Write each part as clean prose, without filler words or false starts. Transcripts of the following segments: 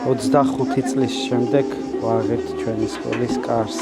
25 წლის შემდეგ ვაღებთ ჩვენი სკოლის კარს.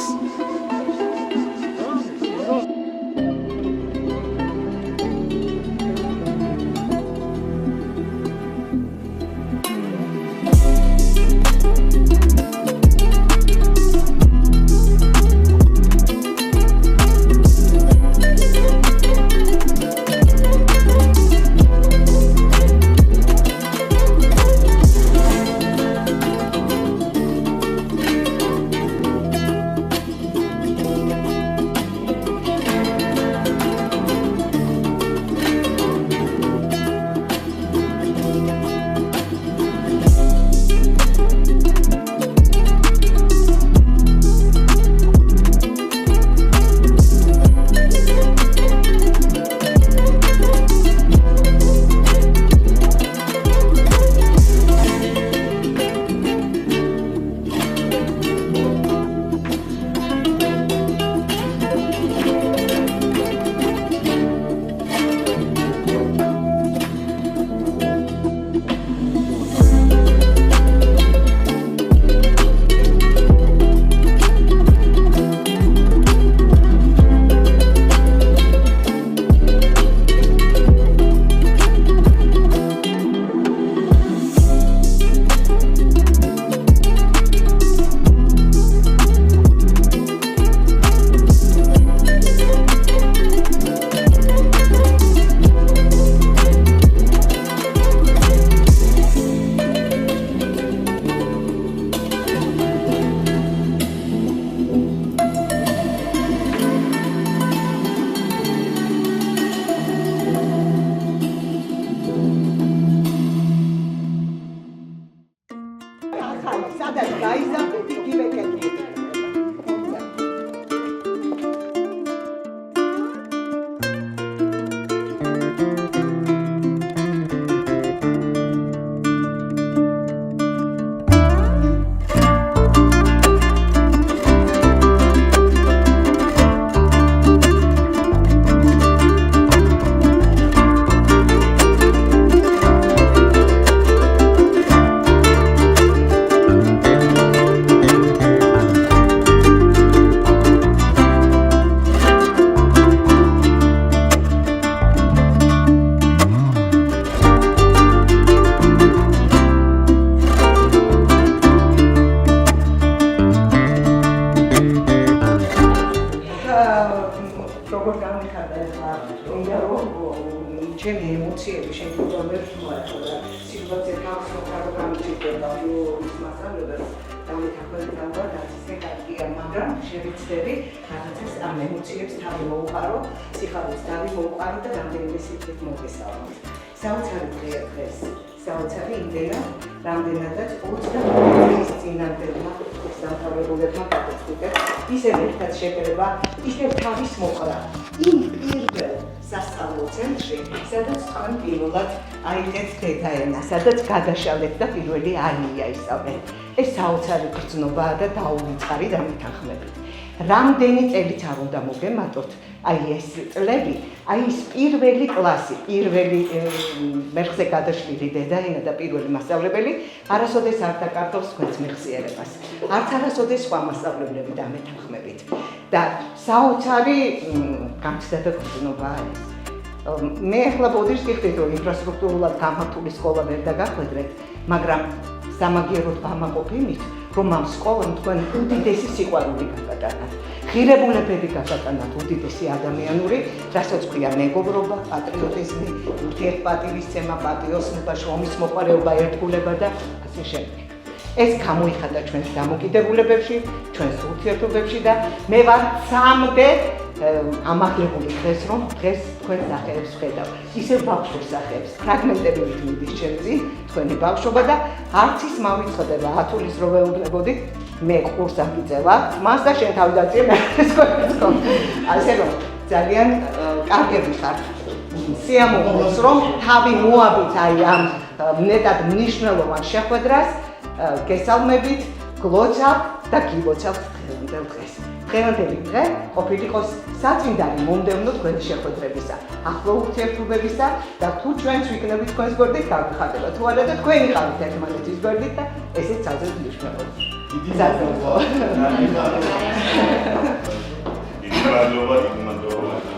ჩემი ემოციები შემოგვიყვანებს მოაწყდა სიტუაცია გავსწრაფო გამიჭირდება ის მასალებას დამეთანხმება დაცისე კარგია მაგრამ შევიცდები რაღაცას ამ ემოციებს თავი მოუყარო სიხარულს თავი მოუყარო და რამდენიმე სიტყვით მოგესალმოთ საოცარი დღეა დღეს საოცარი იმდენა რამდენადაც 25 წლის წინანდელმა სამთავრობოებმა გადაწყვიტეს ისევ ერთად შეკრება ისევ თავის მოყრა იმ პირველ სასწავლო ცენტრში სადაც თქვენ პირველად აიღეთ დედაენა სადაც გადაშალეთ და პირველი ალია ისწავლეთ ეს საოცარი გრძნობაა და დაუვიწყარი დამეთანხმებით რამდენი წელიც არ უნდა მოგემატოთ აი ეს წლები აი ეს პირველი კლასი პირველი მერხზე გადაშლილი დედაენა და პირველი მასწავლებელი არასოდეს არ დაკარგავს თქვენს მეხსიერებას არც არასოდეს სხვა მასწავლებლები დამეთანხმებით და საოცარი გამცდა და გრძნობაა ეს მე ახლა ბოდიშს გიხდით რომ ინფრასტრუქტურულად გამართული სკოლა ვერ დაგახვედრეთ მაგრამ სამაგიეროდ ვამაყობ იმით რომ ამ სკოლამ თქვენ უდიდესი სიყვარული გაგატანათ ღირებულებები გაგატანათ უდიდესი ადამიანური რასაც ქვია მეგობრობა პატრიოტიზმი ურთიერთპატივისცემა პატიოსნება შრომის მოყვარეობა ერთგულება და ასე შემდეგ ეს გამოიხატა ჩვენს დამოკიდებულებებში ჩვენს ურთიერთობებში და მე ვარ ცამდე ამაღლებული დღეს რომ დღეს თქვენ სახეებს ვხედავ ისევ ბავშვურ სახეებს ფრაგმენტებით მიდის ჩემში თქვენი ბავშვობა და არც ის მავიწყდება 10 თulis რო ვეუბნებოდით მე ყურს აგიწევა მას და შენ თავი დაწიე მე სკოლისკო ასე რომ ძალიან კარგები ხართ სიამოვნებს რომ თავი მოაბით აი ამ ნეტად მნიშვნელოვან შეხვედრას გესალმებით გლოცავ და გილოცავ დღევანდელ დღეს დღევანდელი დღე ყოფილიყოს საწმინდარი მომდევნო თქვენი შეხვედრებისა, ახლო ურთიერთობებისა და თუ ჩვენც ვიქნებით თქვენს გვერდით, გავიხარდება თუ არა და თქვენი ხართ ერთმანეთის გვერდით და ესეც ძალიან მნიშვნელოვანია.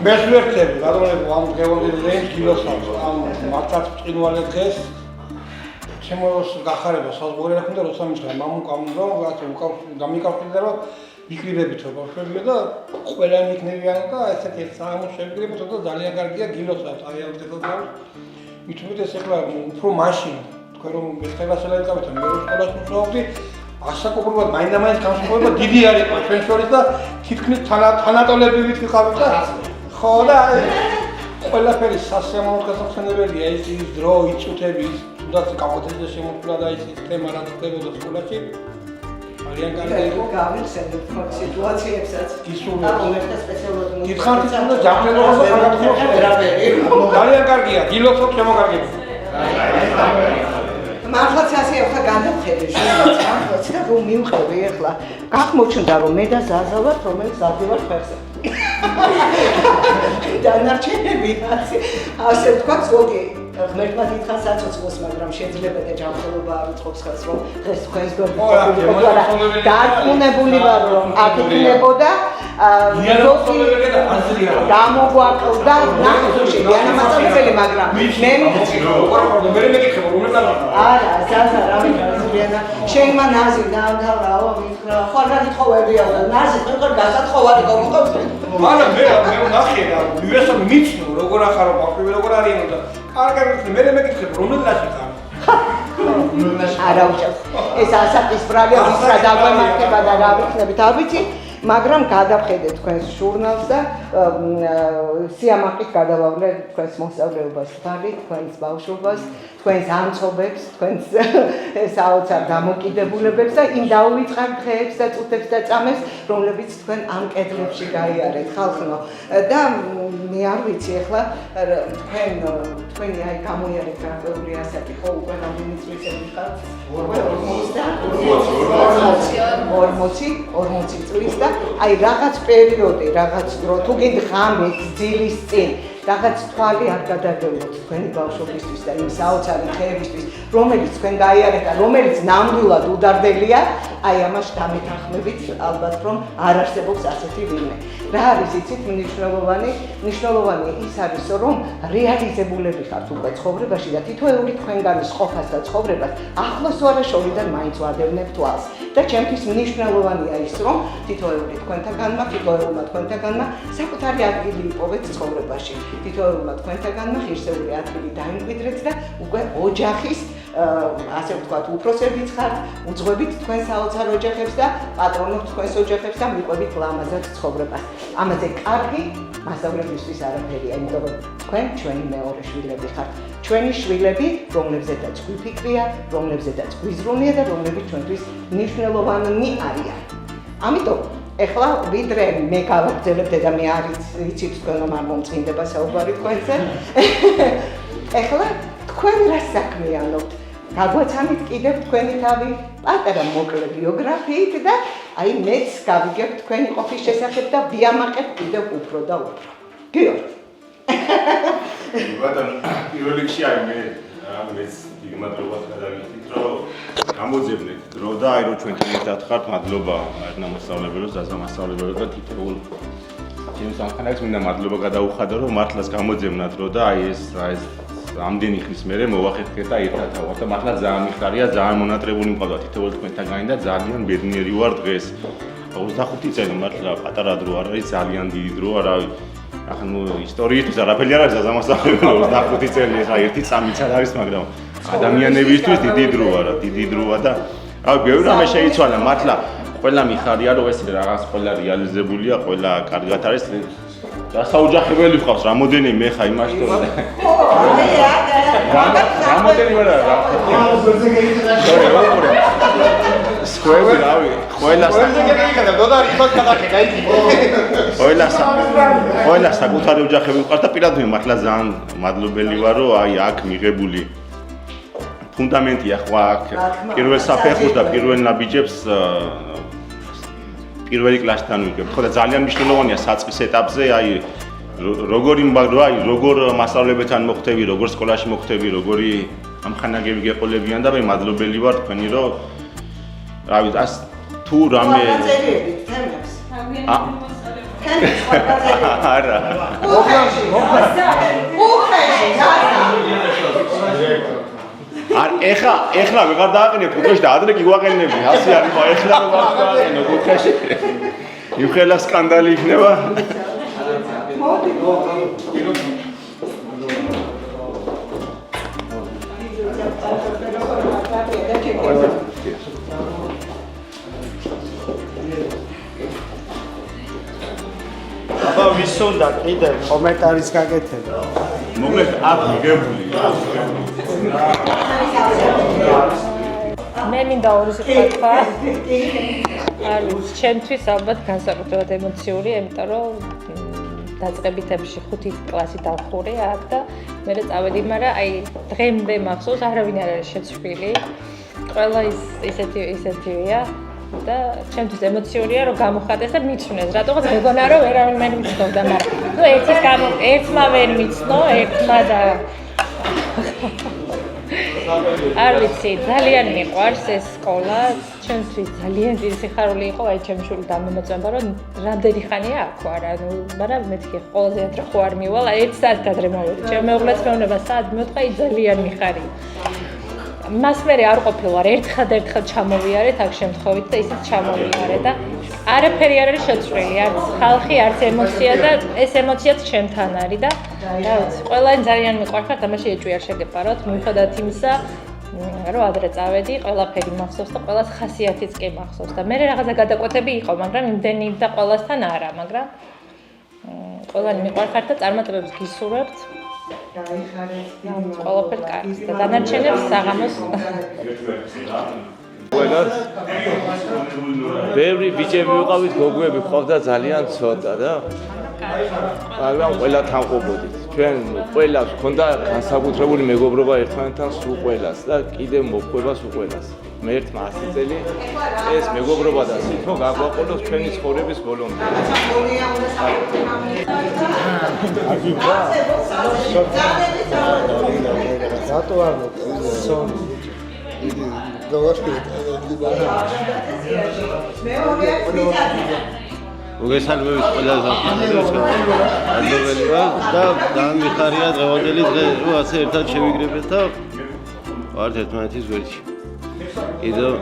მე ვერცები, გადავლებ ამ გეონდელენ კილოსავს, ამ მართაც წინვალე დღეს ჩემოს გახარება საზღვარი რა ქონდა როცა მისცა მამუკამ რომ რაც გამიკავშირდა რომ ვიკრიბებით რომ ბავშვებია და ყველანი იქნებიან და ესეთი სამუშაოებია და ძალიან კარგია გილოსავს აი ამ დედას მithumit ეს ახლა უფრო მაშინ თქვენ რომ მეხებასელა ეკავით მე რო სკოლაში მუშაობდი ასაკობრივად მაინდა-მაინც განსხვავება დიდი არის ჩვენ შორის და თითქმის თანატოლები ვიყავით და ხო და ყველაფერი სასიამოვნო გასახსენებელია ის დრო იწუთები თუნდაც კაპიტალიზმის შემოწმება და ის სისტემა რაც ხდებოდა სკოლაში ძალიან კარგი გავიხსენებთ მათ სიტუაციებსაც ისურვებს რომლებთა სპეციალურად დიდხანს და ჯანმრთელობას განაგრძობს ძალიან კარგია გილოსოფ შემოგარგებს მართლაც ასე ახლა გადავხედე შევაც მართლაც და რომ მივხვდი ახლა გახმოჩნდა რომ მე და ზაზა ვართ რომელიც ზარდივარ ხერხზე დანარჩენები ასე თქვა ზოგი ღმერთმა დიდხანს აწოცხოს მაგრამ შეიძლება და ჯანმრთელობა არ უწყობს ხელს რომ დღეს თქვენს გვერდით დარწმუნებული ვარ რომ აქ იქნებოდა გამოგვაკლდა ნახუში დიანამატებელი მაგრამ მე მეკითხება რომლებთან არა ზაზა რა მეკითხება შენმა ნაზი დავდავაო მითხრა ხო რა გითხოვებია და ნაზი თქვენ გასათხოვარი გომოყავს არა მე ნახე რა ვიესო მიცნო როგორ ახარო ბავშვები როგორ არიან და კარგად მე მეკითხება რომლებთან ხარ არა უჭერს ეს ასაკის ბრალია ვისრა დაგვემართება და რა ვიქნებით არ ვიცი მაგრამ გადავხედე თქვენს ჟურნალს და სიამაყით გადავავლე თქვენს მოსწავლეობას თვალი, თქვენს ბავშვობას, თქვენს ამცობებს, თქვენს საოცარ დამოკიდებულებებს და იმ დაუვიწყარ დღეებს და წუთებს და წამებს, რომლებიც თქვენ ამ კედლებში გაიარეთ ხალხო. და მე არ ვიცი ახლა თქვენი აი გამოიარეთ გარკვეული ასაკი ხო უკვე რამდენი წლისები ხართ? 40 წლის და აი რაღაც პერიოდი, რაღაც დრო თუ გითხამით ძილის წინ რაღაც თვალი არ გადაგევლოთ თქვენი ბავშვობისთვის და იმ საოცარი დღეებისთვის, რომელიც თქვენ გაიარეთ და რომელიც ნამდვილად უდარდელია, აი ამას დამეთანხმებით ალბათ რომ არ არსებობს ასეთი ვინმე. რა არის იცით მნიშვნელოვანი ის არის რომ რეალიზებულები ხართ უკვე ცხოვრებაში და თითოეული თქვენგანის ყოფას და ცხოვრებას ახლოს ვარა შორიდან მაინც ვადევნებ თვალს. და ჩემთვის მნიშვნელოვანია ის რომ თითოეული თითოეულმა თქვენთაგანმა საკუთარი ადგილი იპოვეთ ცხოვრებაში. თითოეულმა თქვენთაგანმა ღირსეული ადგილი დაიმკვიდრეთ და უკვე ოჯახის ასე ვთქვათ უფროსებიც ხართ, უძღვებით თქვენ საოცარ ოჯახებს და პატრონობთ თქვენს ოჯახებს და მიყვებით ლამაზად ცხოვრებას. ამაზე კარგი მასწავლებელისთვის არაფერია, იმიტომ რომ თქვენ ჩვენი მეორე შვილები ხართ. ჩვენი შვილები, რომლებზედაც გვიფიქრია, რომლებზედაც გვიზრუნია და რომლებიც ჩვენთვის მნიშვნელოვანი არიან. ამიტომ ეხლა ვიდრე მე გავაგრძელებ და მე არ იცით თქვენ რომ არ მომწყინდება საუბარი თქვენზე. ეხლა თქვენ რა საქმიანობთ? გაგვაცანით კიდევ თქვენი თავი პატარა მოკლე ბიოგრაფიით და აი მეც გავიგებ თქვენი ყოფის შესახებ და ვიამაყებ კიდევ უფრო და უფრო. გიორგი. ბატონო, პირველ რიგში აი მეც მადლობა გადაგიხდით რომ გამოძებნეთ დრო და აი რომ ჩვენთან ერთად ხართ, მადლობა არნა მოსწავლებლებს, ზაზა მასწავლებლებს და თითოეულ ჩემს სამხანაგს მინდა მადლობა გადაუხადო რომ მართლაც გამოძებნა დრო და აი ეს ამდენი ხნის მერე მოვახერხეთ და ერთად ავარ და მართლა ძალიან მიხარია, ძალიან მონატრებული მყავდა თითოეულ თქვენთაგანი და ძალიან ბედნიერი ვარ დღეს. 25 წელი მართლა პატარა დრო არ არის, ძალიან დიდი დრო არა ახლა ისტორიისთვის არაფერი არ არის ზამასწავლებელი 25 წელი ახლა ერთი წამიც არ არის მაგრამ ადამიანებისთვის დიდი დროა რა დიდი დროა და რავი ბევრი რამე შეიცვალა მართლა ყველა მიხარია რომ ეს რაღაც ყველა რეალიზებულია ყველა კარგად არის დასაოჯახებელი ვყავს რამოდენი მე ხა იმაში რომ რამოდენი ვარ რა სკოები რავი ყველა საკუთარი ოჯახები ვყავს და პირადად მე მართლა ძალიან მადლობელი ვარ რომ აი აქ მიღებული ფუნდამენტია ხო აქ პირველ საფეხურს და პირველ ნაბიჯებს პირველი კლასიდან ვიგებ ხო და ძალიან მნიშვნელოვანია საწყის ეტაპზე აი როგორი მაგრო აი როგორ მასწავლებელთან მოხვდები როგორ სკოლაში მოხვდები როგორი ამხანაგები გეყოლებიან და მე მადლობელი ვარ თქვენი რომ რა ვიცი, ას თუ რამე გაწერებით თემებს. თემებს გაწერებით. არა. არ ეხლა ვეღარ დააყენებ კუთხეში და ადრე კი გვაყენებდი 100 არის ხო ეხლა რომ ვაყენებ კუთხეში იმხელა სკანდალი იქნება აბა ვის უნდა კიდე კომენტარის გაკეთება მომეთ აქ მიგებული მე მინდა ორი სიტყვა თქვა. არის ჩემთვის ალბათ განსაკუთრებად ემოციური, იმიტომ რომ დაწყებითებში 5 კლასი დავხურე აქ და მე წავედი, მაგრამ აი დღემდე მახსოვს, არავინ არ არის შეცვლილი. ყველა ისეთივეა და ჩემთვის ემოციურია რომ გამოხატეს და მიცნეს. რატოღაც მეგონა რომ ვერავინ მე მიცნობდა, მაგრამ ნუ ერთმა ვერ მიცნო, ერთმა და არ ვიცი, ძალიან მიყვარს ეს სკოლა, ჩემთვის ძალიან დიდი სიხარული იყო, აი ჩემი შვილი დამემოწმება, რომ რამდენი ხანია აქ ვარ, ანუ, მაგრამ მეთქი ყველაზე ადრე ხო არ მივალ, აი 1 საათი ადრე მოვედი. ჩემი მეუღლეც მეუბნება, საათ მეოთხე ძალიან მიხარია. მას მე არ ყოფილვარ, ერთხელ ჩამოვიარეთ აქ შემთხვევით და ისიც ჩამოვიარე და არაფერი არ არის შეცვლილი, არც ხალხი, არც ემოცია და ეს ემოციაც ჩემთან არის და რა ვიცი, ყველანი ძალიან მიყვარხარ, თამაში ეჭვი არ შეგეპაროთ, მიუხედავად იმისა, რომ ადრე წავედი, ყველაფერი მახსოვს და ყველას ხასიათიც კი მახსოვს და მე რაღაცა გადაკვეთები იყო, მაგრამ იმდენი და ყველასთან არა, მაგრამ ყველანი მიყვარხარ და წარმატებებს გისურვებთ. ყველაფერი კარგს და დანარჩენებს საღამოს. ყველას ბევრი ბიჭები ვიყავით, გოგოები ყავდა ძალიან ცოტა და მაგრამ ყველა თანყოფოდით. ჩვენ ყველას ჰქონდა განსაკუთრებული მეგობრობა ერთმანეთთან სულ ყველას და კიდევ მოყვება სულ ყველას. მე ერთმა 100 წელი ეს მეგობრობა და სიტყვა გაგვაყოლოს ჩვენი ცხოვრების ბოლომდე. რატო არ მოგწონს? მოგესალმებით ყველა ზაფხულს ადროველი ვარ და დამიხარია დღევანდელი დღე რომ ასე ერთად შევიგრებეთ და ვართ ერთმანეთის გვერდში. კიდევ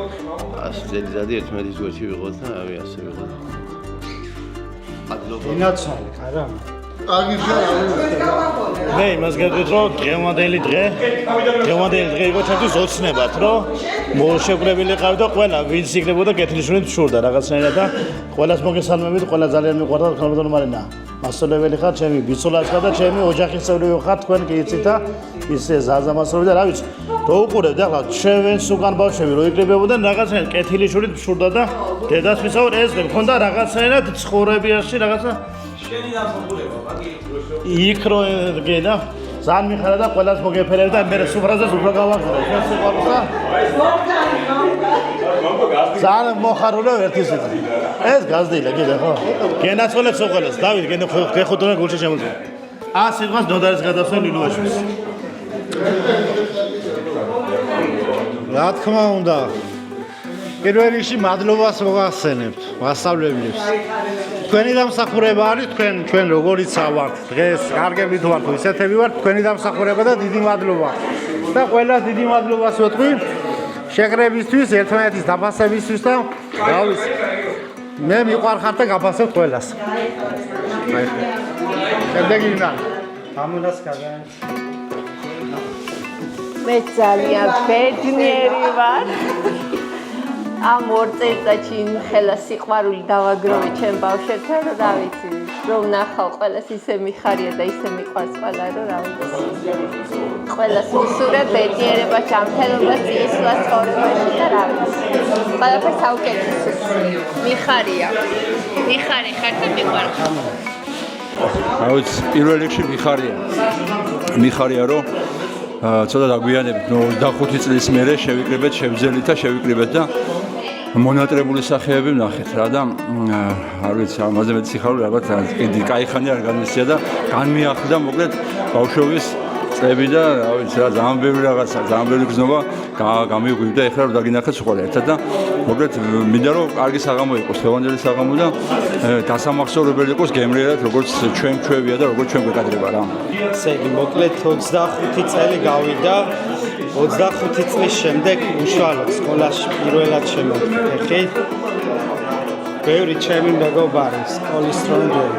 100 წელიწადი ერთმანეთის გვერდში ვიყოთ და რავი ასე ვიყოთ. ადლობა. ინაცალი, არა? მე იმას გეტყვით რომ დღევანდელი დღე იყო ჩემთვის ოცნებად რომ მოშეკრებილი ყავდა და ყველა ვინც იქნებოდა კეთილშვილით შურდა რაღაცნაირად და ყველას მოგესალმებით, ყველა ძალიან მიყვარდა თქმა მარინა. მასწავლებელი ხარ, ჩემი ბიცოლაც ხარ და ჩემი ოჯახის წევრი ხარ, თქვენ კი იცით და ისე ზაზამასრობი და რა ვიცი, რო უყურებთ ახლა ჩვენს უკან ბავშვები რო იკრიბებოდნენ რაღაცნაირად კეთილშვილით შურდა და დედას ვისაუბრ ეს მქონდა რაღაცნაირად ცხოვრებაში რაღაცა შენი დამსახურება იქ რო გედა ძალიან მიხარა და ყველას მოგეფერებ და მე სუფრაზეს უფრო გავახსენე ჩვენ სიყვარულს და ძალიან მოხარულა ერთი სიტყვით ეს გაზრდილა კიდე ხო გენაცვალებს უყოლეს დავით გეხუთრა გულში შემოწმე სიტყვას ნოდარის გადასვენ ლილუაშვილს რა თქმა უნდა პირველ რიგში მადლობას მოგახსენებთ მასწავლებლებს თქვენი დამსახურება არის ჩვენ როგორიც ვართ დღეს კარგები თუ ვართ ისეთები ვართ თქვენი დამსახურება და დიდი მადლობა და ყველას დიდი მადლობას ვეთქვი შეკრებისთვის ერთმანეთის დაფასებისთვის და რა ვიცი მე მიყვარხარ და გაფასებ ყველას შემდეგი ვინა ამუნას კაგან მე ძალიან ბედნიერი ვარ ამ 2 წელიწადში ხელა სიყვარული დავაგროვე ჩემ ბავშვებთან და რა ვიცი რომ ნახავ ყველას ისე მიხარია და ისე მიყვარს ყველა რომ რა ვიცი ყველას მისურვებ ბედნიერება ჯანმრთელობას წინსვლა ცხოვრებაში და რა ვიცი ყველაფერს საუკეთესოს მიხარია ხარ და მიყვარხარ რა ვიცი პირველ რიგში მიხარია რომ ცოტა დაგვიანებით 25 წლის მერე შევიკრიბეთ შევიკრიბეთ და მონატრებული სახეები ვნახეთ რა და არ ვიცი ამაზე მეტი სიხარული ალბათ კიდე კაი ხანი არ განმისცია და განმეახლდა მოკლედ ბავშვობის წლები და რა ვიცი რა ძალიან ბევრი რაღაცა, ძალიან ბევრი გზნობა გამიგვივდა ეხლა რომ დაგინახეთ ყველა ერთად და მოკლედ მინდა რომ კარგი საღამო იყოს, დღევანდელი საღამო და დასამახსოვრებელი იყოს გემრიელად როგორც ჩვენ ჩვევია და როგორც ჩვენ გვეკადრება რა. ესე იგი მოკლედ 25 წელი გავიდა 25 წლის შემდეგ უშუალოდ სკოლაში პირველად შემოვიდე. ბევრი ჩემი მეგობარი სკოლის დროინდელი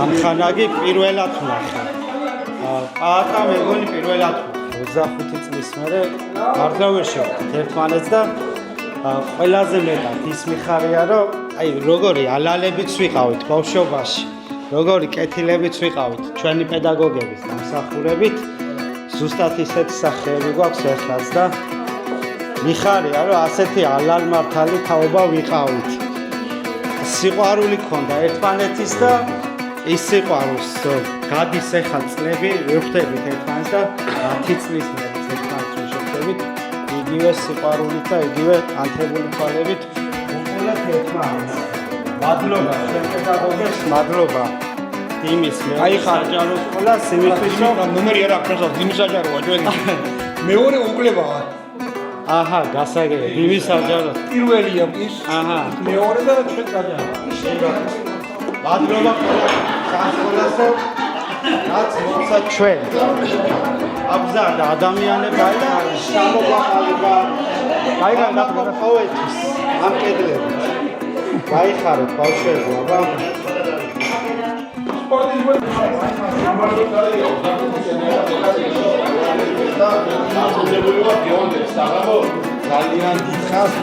ამხანაგი პირველად ვნახე. პაატა მეგონი პირველად 25 წლის მერე მართლა ვერ შევხვდით ერთმანეთს და ყველაზე მეტად ის მიხარია რომ აი როგორი ალალებიც ვიყავით ბავშვობაში, როგორი კეთილებიც ვიყავით ჩვენი პედაგოგების დამსახურებით, ზუსტად ისეთი სახეები გვაქვს ეხლაც და მიხარია რომ ასეთი ალალმართალი თაობა ვიყავით. სიყვარული ქონდა ერთმანეთის და ის სიყვარულს გადის ახლა წლები ვხვდებით ერთმანეთს და 10 წლის მერე ერთმანეთს ვშევხვდებით იგივე სიყვარულით და იგივე ანთებული თვალებით უყურებთ ერთმანეთს. მადლობა ჩვენ პედაგოგებს, მადლობა იმის საჯარო სკოლას იმისთვის რომ ნომერი არ აქვს იმის საჯაროა ჩვენი მეორე უკლება ვარ. აჰა, გასაგებია. იმის საჯარო. პირველია ის. აჰა. მეორე და ჩვენ საჯარო. მადლობა სასკოლასო. რაც მოცა ჩვენ. აბზარდა ადამიანები და სამოყვაყალება. გაიგან გაფოვეთ ამ კედლები. გაიხარეთ ბავშვები, აბა. სპორტის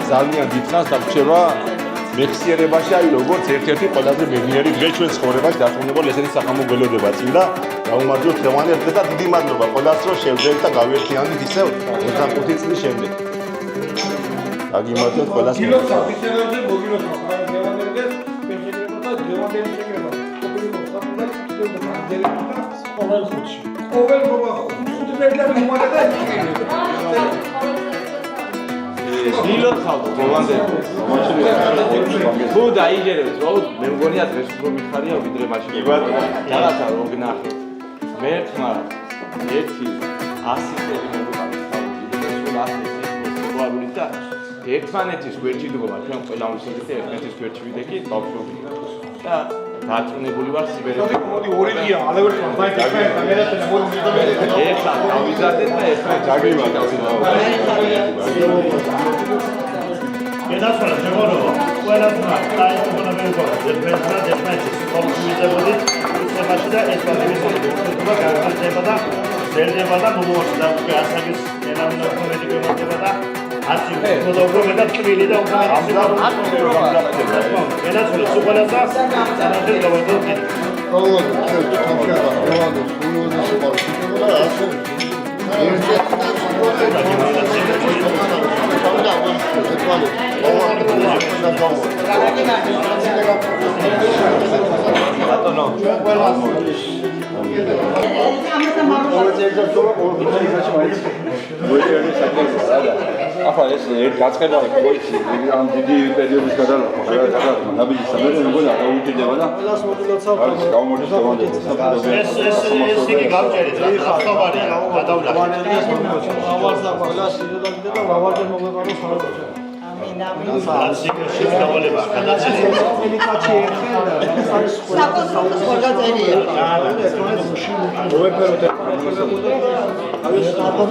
ძალიან დიდხანს დაგვრჩება მეხსიერებაში, აი როგორც ერთ-ერთი ყველაზე მეღიერი დღე ჩვენ ცხოვრებაში დარწმუნებული ესეთი სახამო გველოდება წინ და გაუმარჯოთ დღევანდელ დღეს და დიდი მადლობა ყველას რომ შევძლებთ და გავიერთიანდით ისევ 25 წლის შემდეგ. გაგიმართოთ ყველას. გილოს ოფიცერებზე მოგილოცავ დღევანდელ დღეს პენსიონერებმა და დღევანდელი შეგრება. ყოფილი მოსახლეობა კიდევ ამდენი და ყოველ ხუთში. ყოველ ხუთმეტლები მომადა და გილოცავ დღევანდელ თუ დაიჯერებს რომ მე მგონია დღეს უფრო მიხარია ვიდრე მაშინ. რაღაცა რო გნახე. მე თმა ერთი ასისტენტი მოგყავდა. სულ და ერთმანეთის გვერდში დგომა ჩვენ ყველა უნივერსიტეტი ერთმანეთის გვერდში ვიდექით ბავშვები და დარწმუნებული ვარ სიბერეთში მოდი ორი დღეა ალევერტმა მაინც ერთმანეთთან მოდი ერთად დავიზარდეთ და ერთად ჯაგრიმა გედაცვალა შემორო ყველა თმა დაიწყონა მეგობრებო ერთმანეთის კონსულტებოდი ისევაში და ესპანეთის უნივერსიტეტმა განაცხადება და ზერდება და მომოწდა ასაგის ელამინო კომედიკება და ასი მოდობრობა და ტვილი და გედაცვალა სუყოლაცა სანადელ გავადოთ ახლა ეს გაწყება ყოიცი ამ დიდი პერიოდის გადალახვა გადაღება ნაბიჯის სამერე მგონი აღუჩნდება და ყველას მოდულოცავ გამომოდის ეს იგი გავჭერეთ რა ხასობარი გადავლახეთ ავარსა ყველას იდოდა და ვავარჯერ მოგვეყარო საერთოდ ასიკაში დავალება გადაცემა ელიკაჩი ერთხელ ეს არის საკონტროლო ორგანიზაცია მოეფეროთ ეს აბა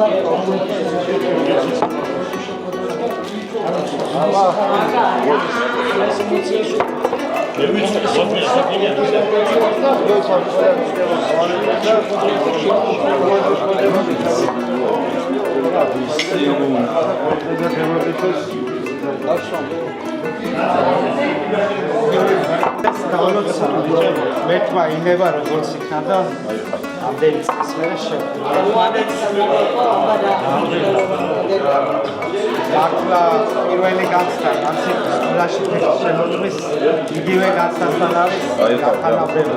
მე თვა იმება როგორც იქნა და ამდენი წლის მერე ახლა პირველი განცდა სკოლაში შემოწმის იგივე განცდასთან არის განხანავდება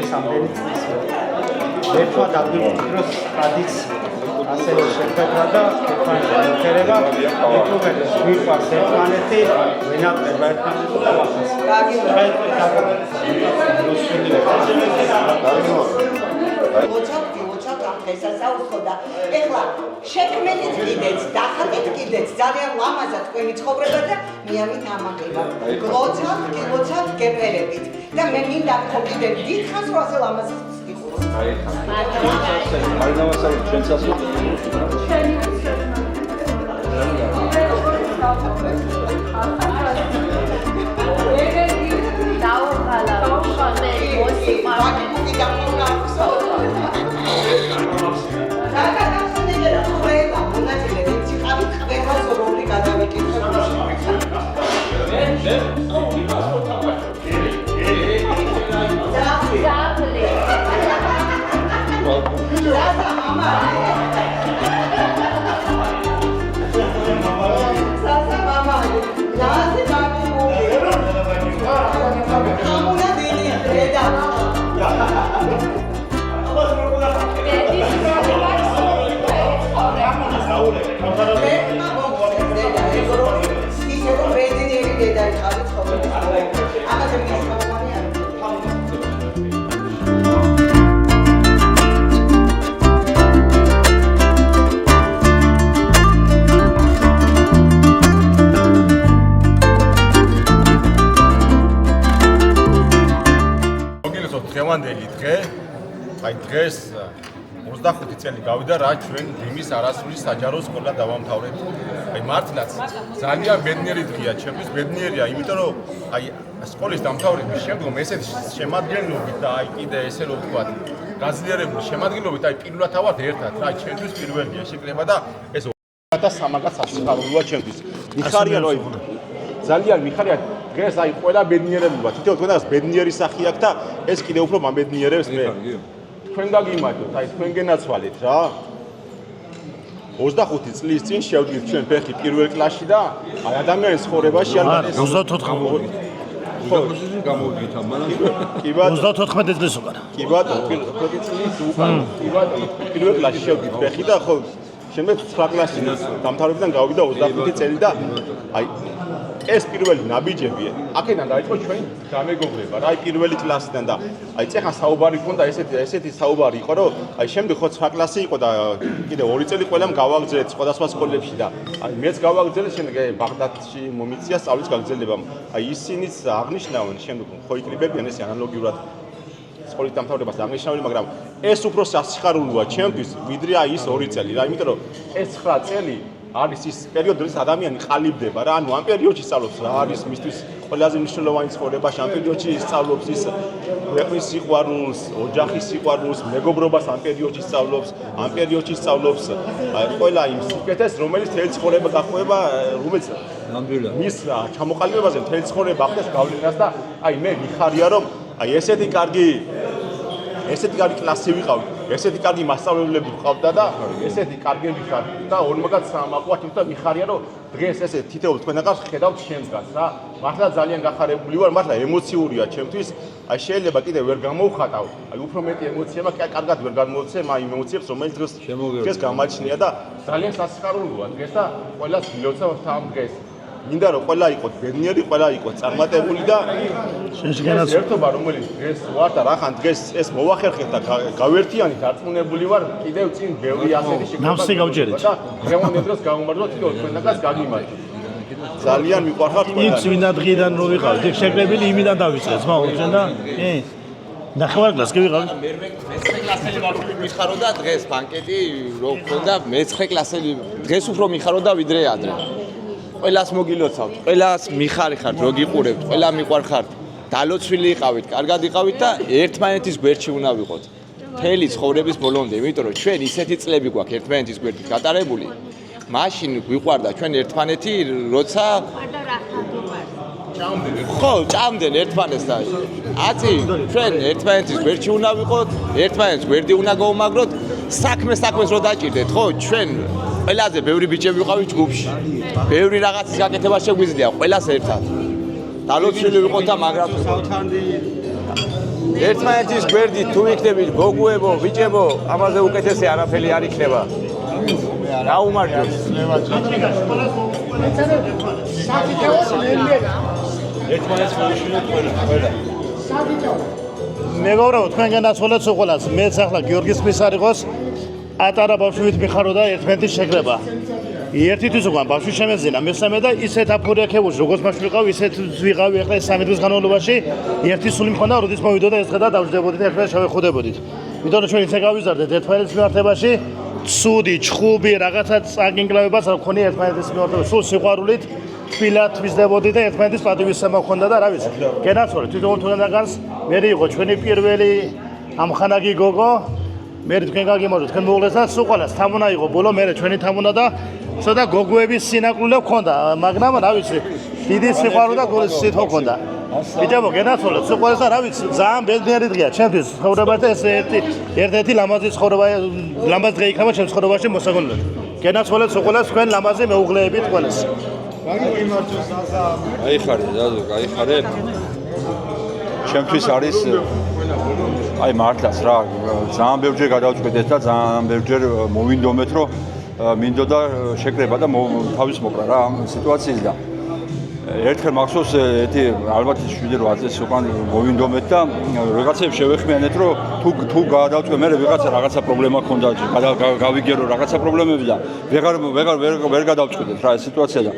ეს ამდენი წლის მერე მე თვა დაგვიწყდროს ტრადიცია ასევე შეხვედრა და ერთმანეთთან ეთუღებს ვიყვარს ერთმანეთი ვინატრება ერთმანეთს და ვახას ლოცავ ამ დღესასწაულს ხო და ეხლა შექმენით კიდეც, დახატეთ კიდეც ძალიან ლამაზად თქვენი ცხოვრება და მიამით ამაღება. გლოცავთ, გეპერებით და მე მინდა ხო კიდე დიდხანს რომ ასე ლამაზად გიხუროთ. დღევანდელი დღე, აი დღეს 25 წელი გავიდა რა ჩვენ დიმის არასრული საჯარო სკოლა დავამთავრეთ. აი მართლაც ძალიან ბედნიერი დღეა ჩემთვის, ბედნიერია, იმიტომ რომ აი სკოლის დამთავრების შემდგომ ესეთი შემადგენლობით და აი კიდე ესე რომ ვთქვათ, გაძლიერებული შემადგენლობით აი პირველად ავართ ერთად, რა ჩემთვის პირველია შეკრება და ეს 2300 სასწაულია ჩემთვის. მიხარია რომ ძალიან მიხარია დღეს აი ყველა ბედნიერებია, თითოეულ თქვენს ბედნიერი სახი აქვს და ეს კიდე უფრო მაბედნიერებს მე. თქვენ გაგიმართოთ, აი თქვენ გენაცვალეთ რა. 25 წლის წინ შევდით ჩვენ ფეხი პირველ კლასში და აი ადამიანის ცხოვრებაში არ არის 24 მოვიდით. ხო, გამოვიდით ამან. კი ბატონო. 34 წლის უკან. კი ბატონო, 5 წლის უკან. კი ბატონო, პირველ კლასში შევდით ფეხი და ხო შემდეგ 9 კლასში დამთავრებიდან გავიდა 25 წელი და აი ეს პირველი ნაბიჯებია. აქედან დაიწყო ჩვენი გამეგობრება რა, აი პირველი კლასიდან და აი წეხა საუბარი ქონდა ესეთი საუბარი იყო, რომ აი შემდეგ ხო 9 კლასი იყო და კიდე 2 წელი ყველამ გავაგრძელეთ სხვადასხვა სკოლებში და აი მეც გავაგრძელე შემდეგ ბაღდადში მომიწია სწავლის გაგრძელება. აი ისინიც აღნიშნავენ შემდეგ ხო იკრიბებიან ეს ანალოგიურად სკოლის დამთავრებას აღნიშნავენ, მაგრამ ეს უფრო სასიხარულოა ჩემთვის, ვიდრე აი ის 2 წელი რა, იმიტომ რომ ეს 9 წელი არის ის პერიოდი, როდის ადამიანი ყალიბდება რა, ანუ ამ პერიოდში სწავლობს რა არის მისთვის ყველაზე მნიშვნელოვანი ცხოვრებაში, ამ პერიოდში სწავლობს ის ქვეყნის სიყვარულს, ოჯახის სიყვარულს, მეგობრობას ამ პერიოდში სწავლობს, ამ პერიოდში სწავლობს ყველა იმ სიკეთეს, რომელიც მთელი ცხოვრება გაყვება, რომელიც ნამდვილად მის ჩამოყალიბებაზე მთელი ცხოვრება ახდენს გავლენას და აი მე მიხარია რომ აი ესეთი კარგი კლასი ვიყავით, ესეთი კარგი მასწავლებლები ვყავდა და ესეთი კარგები ხართ და ორმაგად სამაყვა თუმცა მიხარია რომ დღეს ესე თითოეულ თქვენაგან ხედავთ შემდგას რა. მართლა ძალიან გახარებული ვარ, მართლა ემოციურია ჩემთვის. აი შეიძლება კიდე ვერ გამოვხატავ, აი უფრო მეტი ემოციაა, კარგად ვერ გამოვცემ აი ემოციებს, რომელიც დღეს გამაჩნია და ძალიან სასიხარულოა დღეს და ყველას გილოცავთ ამ დღეს. მინდა რომ ყველა იყოს ბედნიერი, ყველა იყოს წარმატებული და ერთობა რომელიც დღეს ვარ და რახან დღეს ეს მოვახერხეთ და გავერთიანით, დარწმუნებული ვარ კიდევ წინ ბევრი ასეთი შეკრება. ნავსი გავჯერეთ. და დღევანდელ დღეს გამომართვა თითოეულ თქვენაგანს გაგიმარჯვეთ. ძალიან მიყვარხართ ყველა. იქ წინა დღიდან რო ვიყავით, იქ შეკრებილი იმიდან დავიწყეთ, მაგრამ და ნახევარ კლასს კი ვიყავით. მე-9 კლასელი ვარ, მიხაროდა დღეს ბანკეტი რო გქონდა, მე-9 კლასელი დღეს უფრო მიხაროდა ვიდრე ადრე. ყველას მოგილოცავთ, ყველას მიხარი ხართ, რო გიყურებთ, ყველა მიყვარხართ. დალოცვილი იყავით, კარგად იყავით და ერთმანეთის გვერდში უნდა ვიყოთ. მთელი ცხოვრების ბოლომდე, იმიტომ რომ ჩვენ ისეთი წლები გვაქვს ერთმანეთის გვერდით გატარებული. მაშინ გვიყვარდა ჩვენ ერთმანეთი, როცა ხო, ჭამდნენ ერთმანეთს და აწი ჩვენ ერთმანეთის გვერდში უნდა ვიყოთ, ერთმანეთს გვერდი უნდა გავუმაგროთ, საქმეს რო დაჭირდეთ, ხო, ჩვენ ყველაზე ბევრი ბიჭები ვიყავით ჯგუფში. ბევრი რაღაცის გაკეთება შეგვიძლია ყველას ერთად. დალოცვილი ვიყოთ და მაგრამ ერთმანეთის გვერდით თუ იქნებით გოგუებო, ბიჭებო, ამაზე უკეთესი არაფერი არ იქნება. გაუმარჯოთ. ერთმანეთს მოვიშინოთ ყველა. მეგობრებო, თქვენ განაცვალეთ უყოლას. მეც ახლა გიორგის მისარიყოს ატარა ბავშვით მიხარო და ერთმანეთის შეკრება. ერთთვის უკან ბავშვი შემეძინა, მესამე და ისეთ აფორიაქებულში, როგორც მაშინ ვიყავ, ისეთ ვიყავი ახლა 3 დღის განმავლობაში, ერთი სული მქონდა, როდის მოვიდოდა ეს დღე და დავждებოდით და ერთმანეთს შევეხუდებოდით. იმიტომ რომ ჩვენ ისე გავიზარდეთ ერთმანეთის მიმართებაში, ცუდი, ჩხუბი, რაღაცა წაგინკლავებას არ მქონია ერთმანეთის მიმართებაში, სულ სიყვარულით, თბილად ვიზდებოდით და ერთმანეთის პატივისცემა მქონდა და რა ვიცი. გენაცვალეთ, თვითონ თქვენგანს მე იყო ჩვენი პირველი ამხანაგი გოგო, მე თქვენ გაგიმარჯვეთ, თქვენ მოუღლეს და სულ ყველას თამუნა იყო ბოლო, მე ჩვენი თამუნა და ცოტა გოგოების სინაკლულე მქონდა, მაგრამ რა ვიცი, დიდი სიყვარული და გულის სითბო მქონდა. ბიჭებო, გენაცვალეთ, სულ ყველას და რა ვიცი, ძალიან ბედნიერი დღეა ჩემთვის ცხოვრება და ეს ერთ-ერთი ლამაზი ცხოვრება, ლამაზი დღე იქნება ჩემს ცხოვრებაში მოსაგონებლად. გენაცვალეთ სულ ყველას თქვენ ლამაზი მეუღლეებით ყველას. გაიხარე დადო, გაიხარე. ჩემთვის არის აი მართლაც რა, ძალიან ბევრჯერ გადავწყვეტეთ და ძალიან ბევრჯერ მოვინდომეთ, რომ მინდოდა შეკრება და თავის მოკრა რა ამ სიტუაციის და ერთხელ მახსოვს ერთი ალბათ 7-8 წელს უკან მოვინდომეთ და რაღაცებს შევეხმიანეთ, რომ თუ გადავწყვე მე რაღაცა პრობლემა ქონდა, გავიგერო რაღაცა პრობლემები და ვერ გადავწყვეტეთ რა ეს სიტუაცია და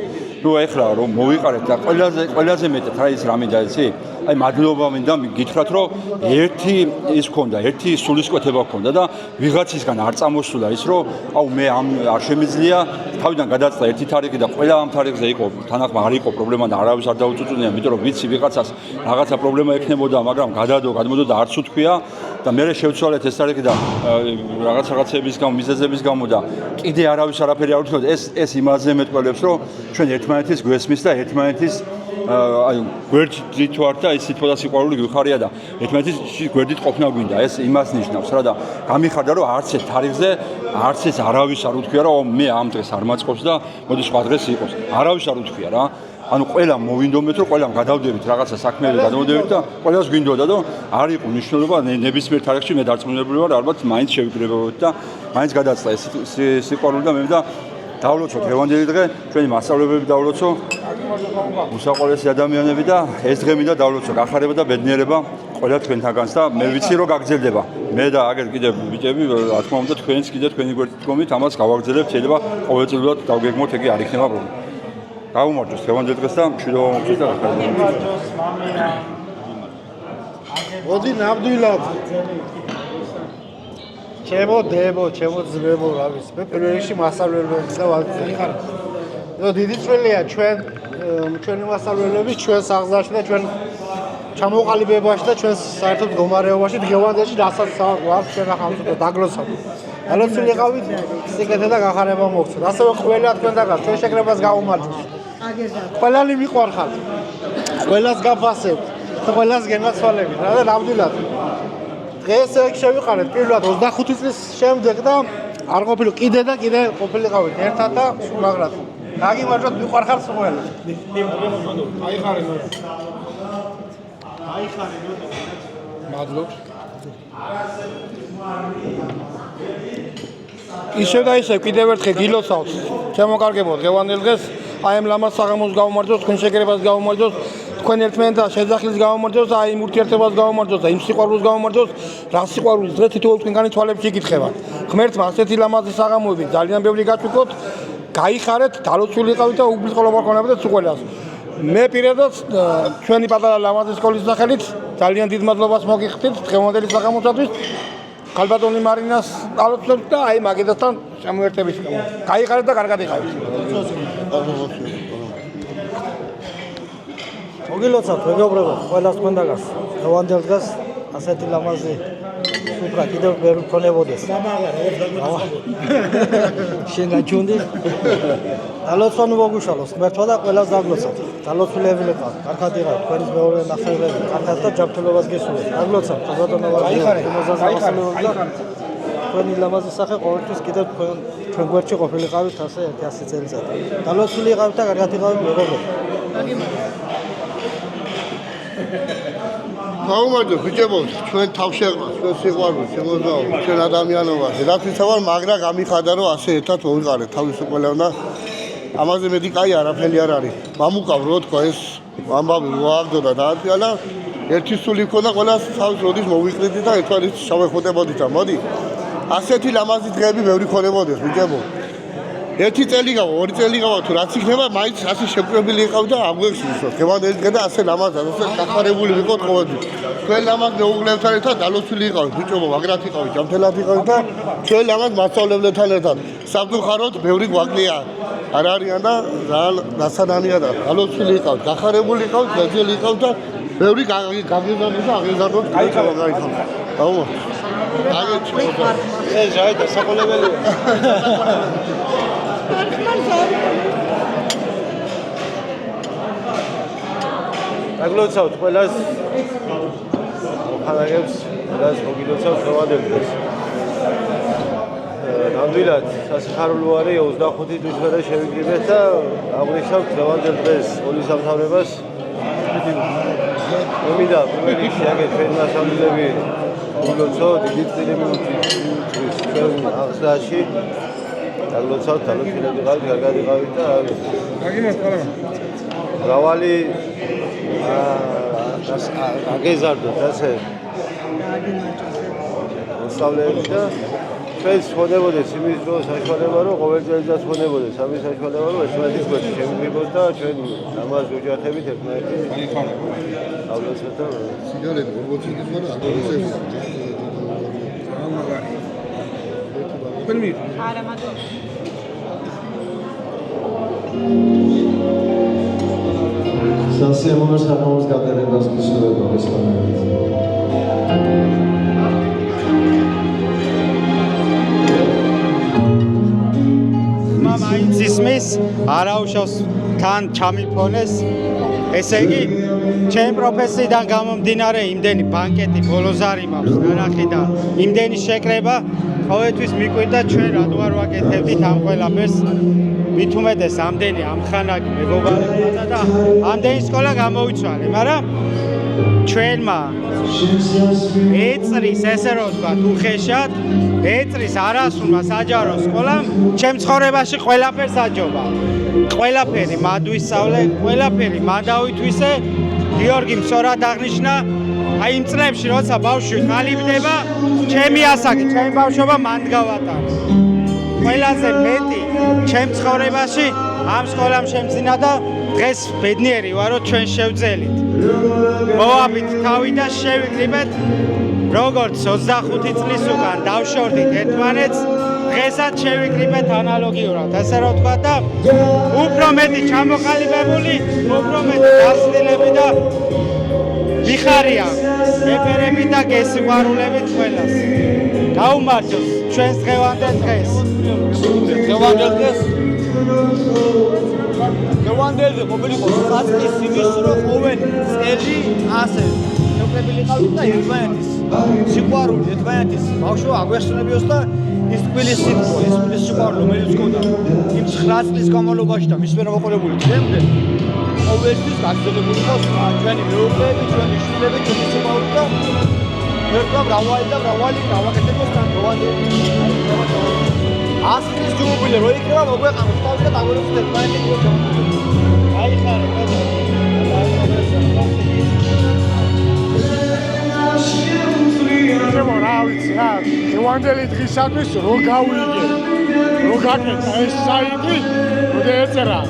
ნუ ეხლა რომ მოვიყარეთ და ყველაზე მეტად რა ის რა მინდა იცი? აი მადლობა მინდა გითხრათ რომ ერთი ის ქონდა, ერთი სულისკვეთება ქონდა და ვიღაცისგან არ წამოსულა ის რომ აუ მე ამ არ შემიძლია თავიდან გადაწყდა ერთი თარიღი და ყველა ამ თარიღზე იყო თანახმა არ იყო პრობლემა და არავის არ დაუწუწუნია, იმიტომ რომ ვიცი ვიღაცას რაღაცა პრობლემა ექნებოდა, მაგრამ გადმოდო და არც უთქვია და მე შევცვალეთ ეს თარიღი და რაღაცების გამო, მიზეზების გამო და კიდე არავის არაფერი არ უთქვია, ეს იმაზე მეტყველებს რომ ჩვენ ერთმანეთის გვესმის და ერთმანეთის აი გვერდით ვართ და ის სიტყვა და სიყვარული გვიხარია და ერთმანეთის გვერდით ყოფნა გვინდა. ეს იმას ნიშნავს რა და გამიხარდა რომ არც ეს თარიღზე არც ეს არავის არ უთქვია რომ მე ამ დღეს არ მაწყობს და მოდი სხვა დღეს იყოს. არავის არ უთქვია რა. ანუ ყველა მოვინდომეთ რომ ყველამ გადავდებით რაღაცა საქმეები გადავდებით და ყველას გვინდოდა და არ იყო მნიშვნელობა ნებისმიერ თარიღში მე დარწმუნებული ვარ ალბათ მაინც შევიკრებებოდით და მაინც გადაწყდა ეს სიყვარული და მე და დავლოცოთ დღევანდელი დღე ჩვენი მასწავლებელები დავლოცო უსაყვარლესი ადამიანები და ეს დღე მინდა დავლოცო გახარება და ბედნიერება ყველა თქვენთაგანს და მე ვიცი რომ გაგრძელდება მე და აგერ კიდე ბიჭები რა თქმა უნდა თქვენიც კიდე თქვენი გვერდით დგომით ამას გავაგრძელებთ შეიძლება ყოველწლიურად დავგეგმოთ ეგ არ იქნება პრობლემა გავუმარჯოს დღევანდელ დღეს და მშვიდობა მოგწეს და გახარება მოდი ნამდვილად ჩემო დებო, ჩემო ძმებო, რა ვიცი, მე პირველ რიგში მასწავლებლებს და ვაგზავნე. ნუ დიდი წვლილია ჩვენი მასწავლებლების ჩვენ საღზაში და ჩვენ ჩამოყალიბებაში და ჩვენ საერთოდ მდგომარეობაში დღევანდელში რასაც გვაქვს ჩვენ ახალწოდა დაგლოცავთ. დაგლოცილიყავით სიკეთე და გახარება მოგცეთ. ასევე ყველა თქვენთაგან ჩვენ შეკრებას გავუმარჯოს. ყველანი მიყვარხართ. ყველას გაფასებთ. ყველას გენაცვალებით რა და ნამდვილად დღეს ეგ შევიყარეთ პირველად 25 წლის შემდეგ და არ ყოფილი კიდე და კიდე ყოფილიყავით ერთად და სულ მაგრად გაგიმარჯვოთ მიყვარხართ ყველა აიხარე მადლობთ ისე და ისე კიდევ ერთხელ გილოცავთ ჩემო კარგებო დღევანდელ დღეს აი ამ ლამაზ საღამოს გავუმარჯოს თქვენ შეკრებას გავუმარჯოს თქვენ ერთმანეთს შეძახილს გავუმარჯოს აი იმ ურთიერთობას გავუმარჯოს და იმ სიყვარულს გავუმარჯოს რა სიყვარულის დღე თითოეულ თქვენგანი თვალებში იკითხება ღმერთმა ასეთი ლამაზი საღამოები ძალიან ბევრი გაჩვიქოთ გაიხარეთ დალოცულიყავით და უბრალოდ მოგონებდეთ უყველას მე პირადად ჩვენი პატარა ლამაზი სკოლის სახელით ძალიან დიდ მადლობას მოგიხდით დღევანდელი საღამოსათვის ქალბატონი მარინას დალოცულობთ და აი მაგედასთან შემოერთების გამო გაიხარეთ და კარგად იყავით მოგილოცავთ მეგობრებო ყველას თქვენდაგას დღევანდელ დღეს ასეთი ლამაზი სუფრა კიდევ ვერ მქონებოდეს შენ გაჩუნდი დალოცვანუ მოგუშალოს ღმერთმა და ყველას დაგლოცავთ დალოცულები ვიყავთ კარგად იყავით თქვენის მეორე ნახევრები კარგად და ჯანმრთელობას გესურვებთ დაგლოცავთ ქალბატონო თქვენი ლამაზი სახე ყოველთვის კიდევ ჩვენ გვერდში ყოფილიყავით ასე 100 წელიწად დალოცული იყავით და კარგად იყავით მეგობრებო გაუმარჯოს ბიჭებო, ჩვენ თავშეყრა, ჩვენ სიყვარულს, შემოძაო, ჩვენ ადამიანობა. რატვიცა ვარ, მაგრამ გამიხადა რომ ასე ერთად ვიყარეთ თავისუფლება და ამაზე მეტი კაი არაფერი არ არის. მამუკავ რო თქვა ეს ამბავი რო აღდოდა და ერთი სული ქონდა ყველას თავის როდის მოვიყრიდი და ერთმანეთს შევეხუტებოდით და მოდი ასეთი ლამაზი დღეები ბევრი ქონებოდეს ბიჭებო ერთი წელი გავა, ორი წელი გავა თუ რაც იქნება, მაინც ასე შეკვირვებული იყავ და აგვექცევს. დღევანდელი დღე და ასე ლამაზად, ასე გახარებული ვიყავ ყოველთვის. თქვენ ლამაზ მეუღლებთან ერთად დალოცვილი იყავით, ბიჭებო, მაგრად იყავით, ჯამთელად იყავით და ჩვენ ლამაზ მასწავლებლებთან ერთად. სამწუხაროდ, ბევრი გვაკლია. არ არიან და ძალიან დასანანია და დალოცვილი იყავით, გახარებული იყავით, გეძელი იყავით და ბევრი გაგიზარდოთ და აღიზარდოთ, გაიქავთ. აუ. ეს რაი დასაყოლებელია. აგლოცავთ ყველას მოხანაგებს, ყველას მოგილოცავთ დღევანდელ დღეს. ნამდვილად სასიხარულო არის 25 თვის მერე შევიკრიბეთ და აღვნიშნავთ დღევანდელ დღეს პოლისამთავრებას. მინდა პირველ რიგში აგერ ჩვენ მასწავლებლები გილოცავთ დიდი წილი მიუწვით ჩვენ აღზრდაში. აგლოცავთ დალოცვილები ყავით, კარგად იყავით და მრავალი აგეზარდოთ ასე მოსწავლეები და ჩვენ ვხდებოდეთ იმის დროს საშუალება რომ ყოველ წელიწად ვხდებოდეთ ამის საშუალება რომ ერთმანეთის გვერდში შევიკრიბოთ და ჩვენ ამას ოჯახებით ერთმანეთის აღლოცოთ და სიგარეტი 40 წლის მერე აგლოცები არა მაგა სასიამოვნო საღამოს გადაღებას გისურვებ ესპანეთში. მაინც ისმის არაუშავს თან ჩამიფონეს. ესე იგი, ჩემ პროფესიიდან გამომდინარე იმდენი ბანკეტი ბოლოს არ იმავს ნანახი და იმდენი შეკრება ყოველთვის მიკვირდა ჩვენ რატო არ ვაკეთებდით ამ ყველაფერს. მით უმეტეს ამდენი ამხანაგი მეგობარებმა და ამდენი სკოლა გამოვიცვალე, მაგრამ ჩვენმა ეწრის ესე რომ ვთქვა უხეშად ეწრის არასრულმა საჯარო სკოლამ ჩემ ცხოვრებაში ყველაფერს აჯობა. ყველაფერი მადვისწავლე, ყველაფერი მადავითვისე. გიორგი მსორად აღნიშნა, აი იმ წლებში როცა ბავშვი ყალიბდება, ჩემი ასაკი, ჩემი ბავშვობა მანდ გავატარე. ყველაზე მეტი ჩემ ცხოვრებაში ამ სკოლამ შემძინა და დღეს ბედნიერი ვარ რომ ჩვენ შევძელით. მოვაბით თავი და შევიკრიბეთ როგორც 25 წლის უკან დავშორდით ერთმანეთს, დღესაც შევიკრიბეთ ანალოგიურად, ასე რომ ვთქვა და უფრო მეტი ჩამოყალიბებული, უფრო მეტი გასწრილები და ვიხარია მეფერები და გესიყვარულებით ყველას. გაუმარჯოს ჩვენს დღევანდელ დღეს. დღევანდელ დღეს დღევანდელზე მობილიყო საწყის იმის რომ ყოველ წელი ასე შევკრებილი ყავით და ერთმანეთის სიყვარული, ერთმანეთის ბავშვობა აგვესწრებიოს და ის თბილის სიტყვა, ის თბილის სიყვარული, რომელიც გქონდა იმ 9 წლის განმავლობაში და მისმე მოყოლებული დღემდე ყოველთვის გაგრძელებული იყო ჩვენი მეუღლეები, ჩვენი შვილები, ჩვენი სიყვარული და ერთმა მრავალი და მრავალი გავაკეთებოს თან დღევანდელი. ასის ჯუბილე რო იქნება მოგვეყანოს თავი და დაგვეროს ერთმანეთი გულო ჩამოგვიდეს. აიხარო ბატონო. რა ვიცი რა, დღევანდელი დღისათვის რო გავიგე, რო გაკეთა ეს საიტი, როდი ეწერა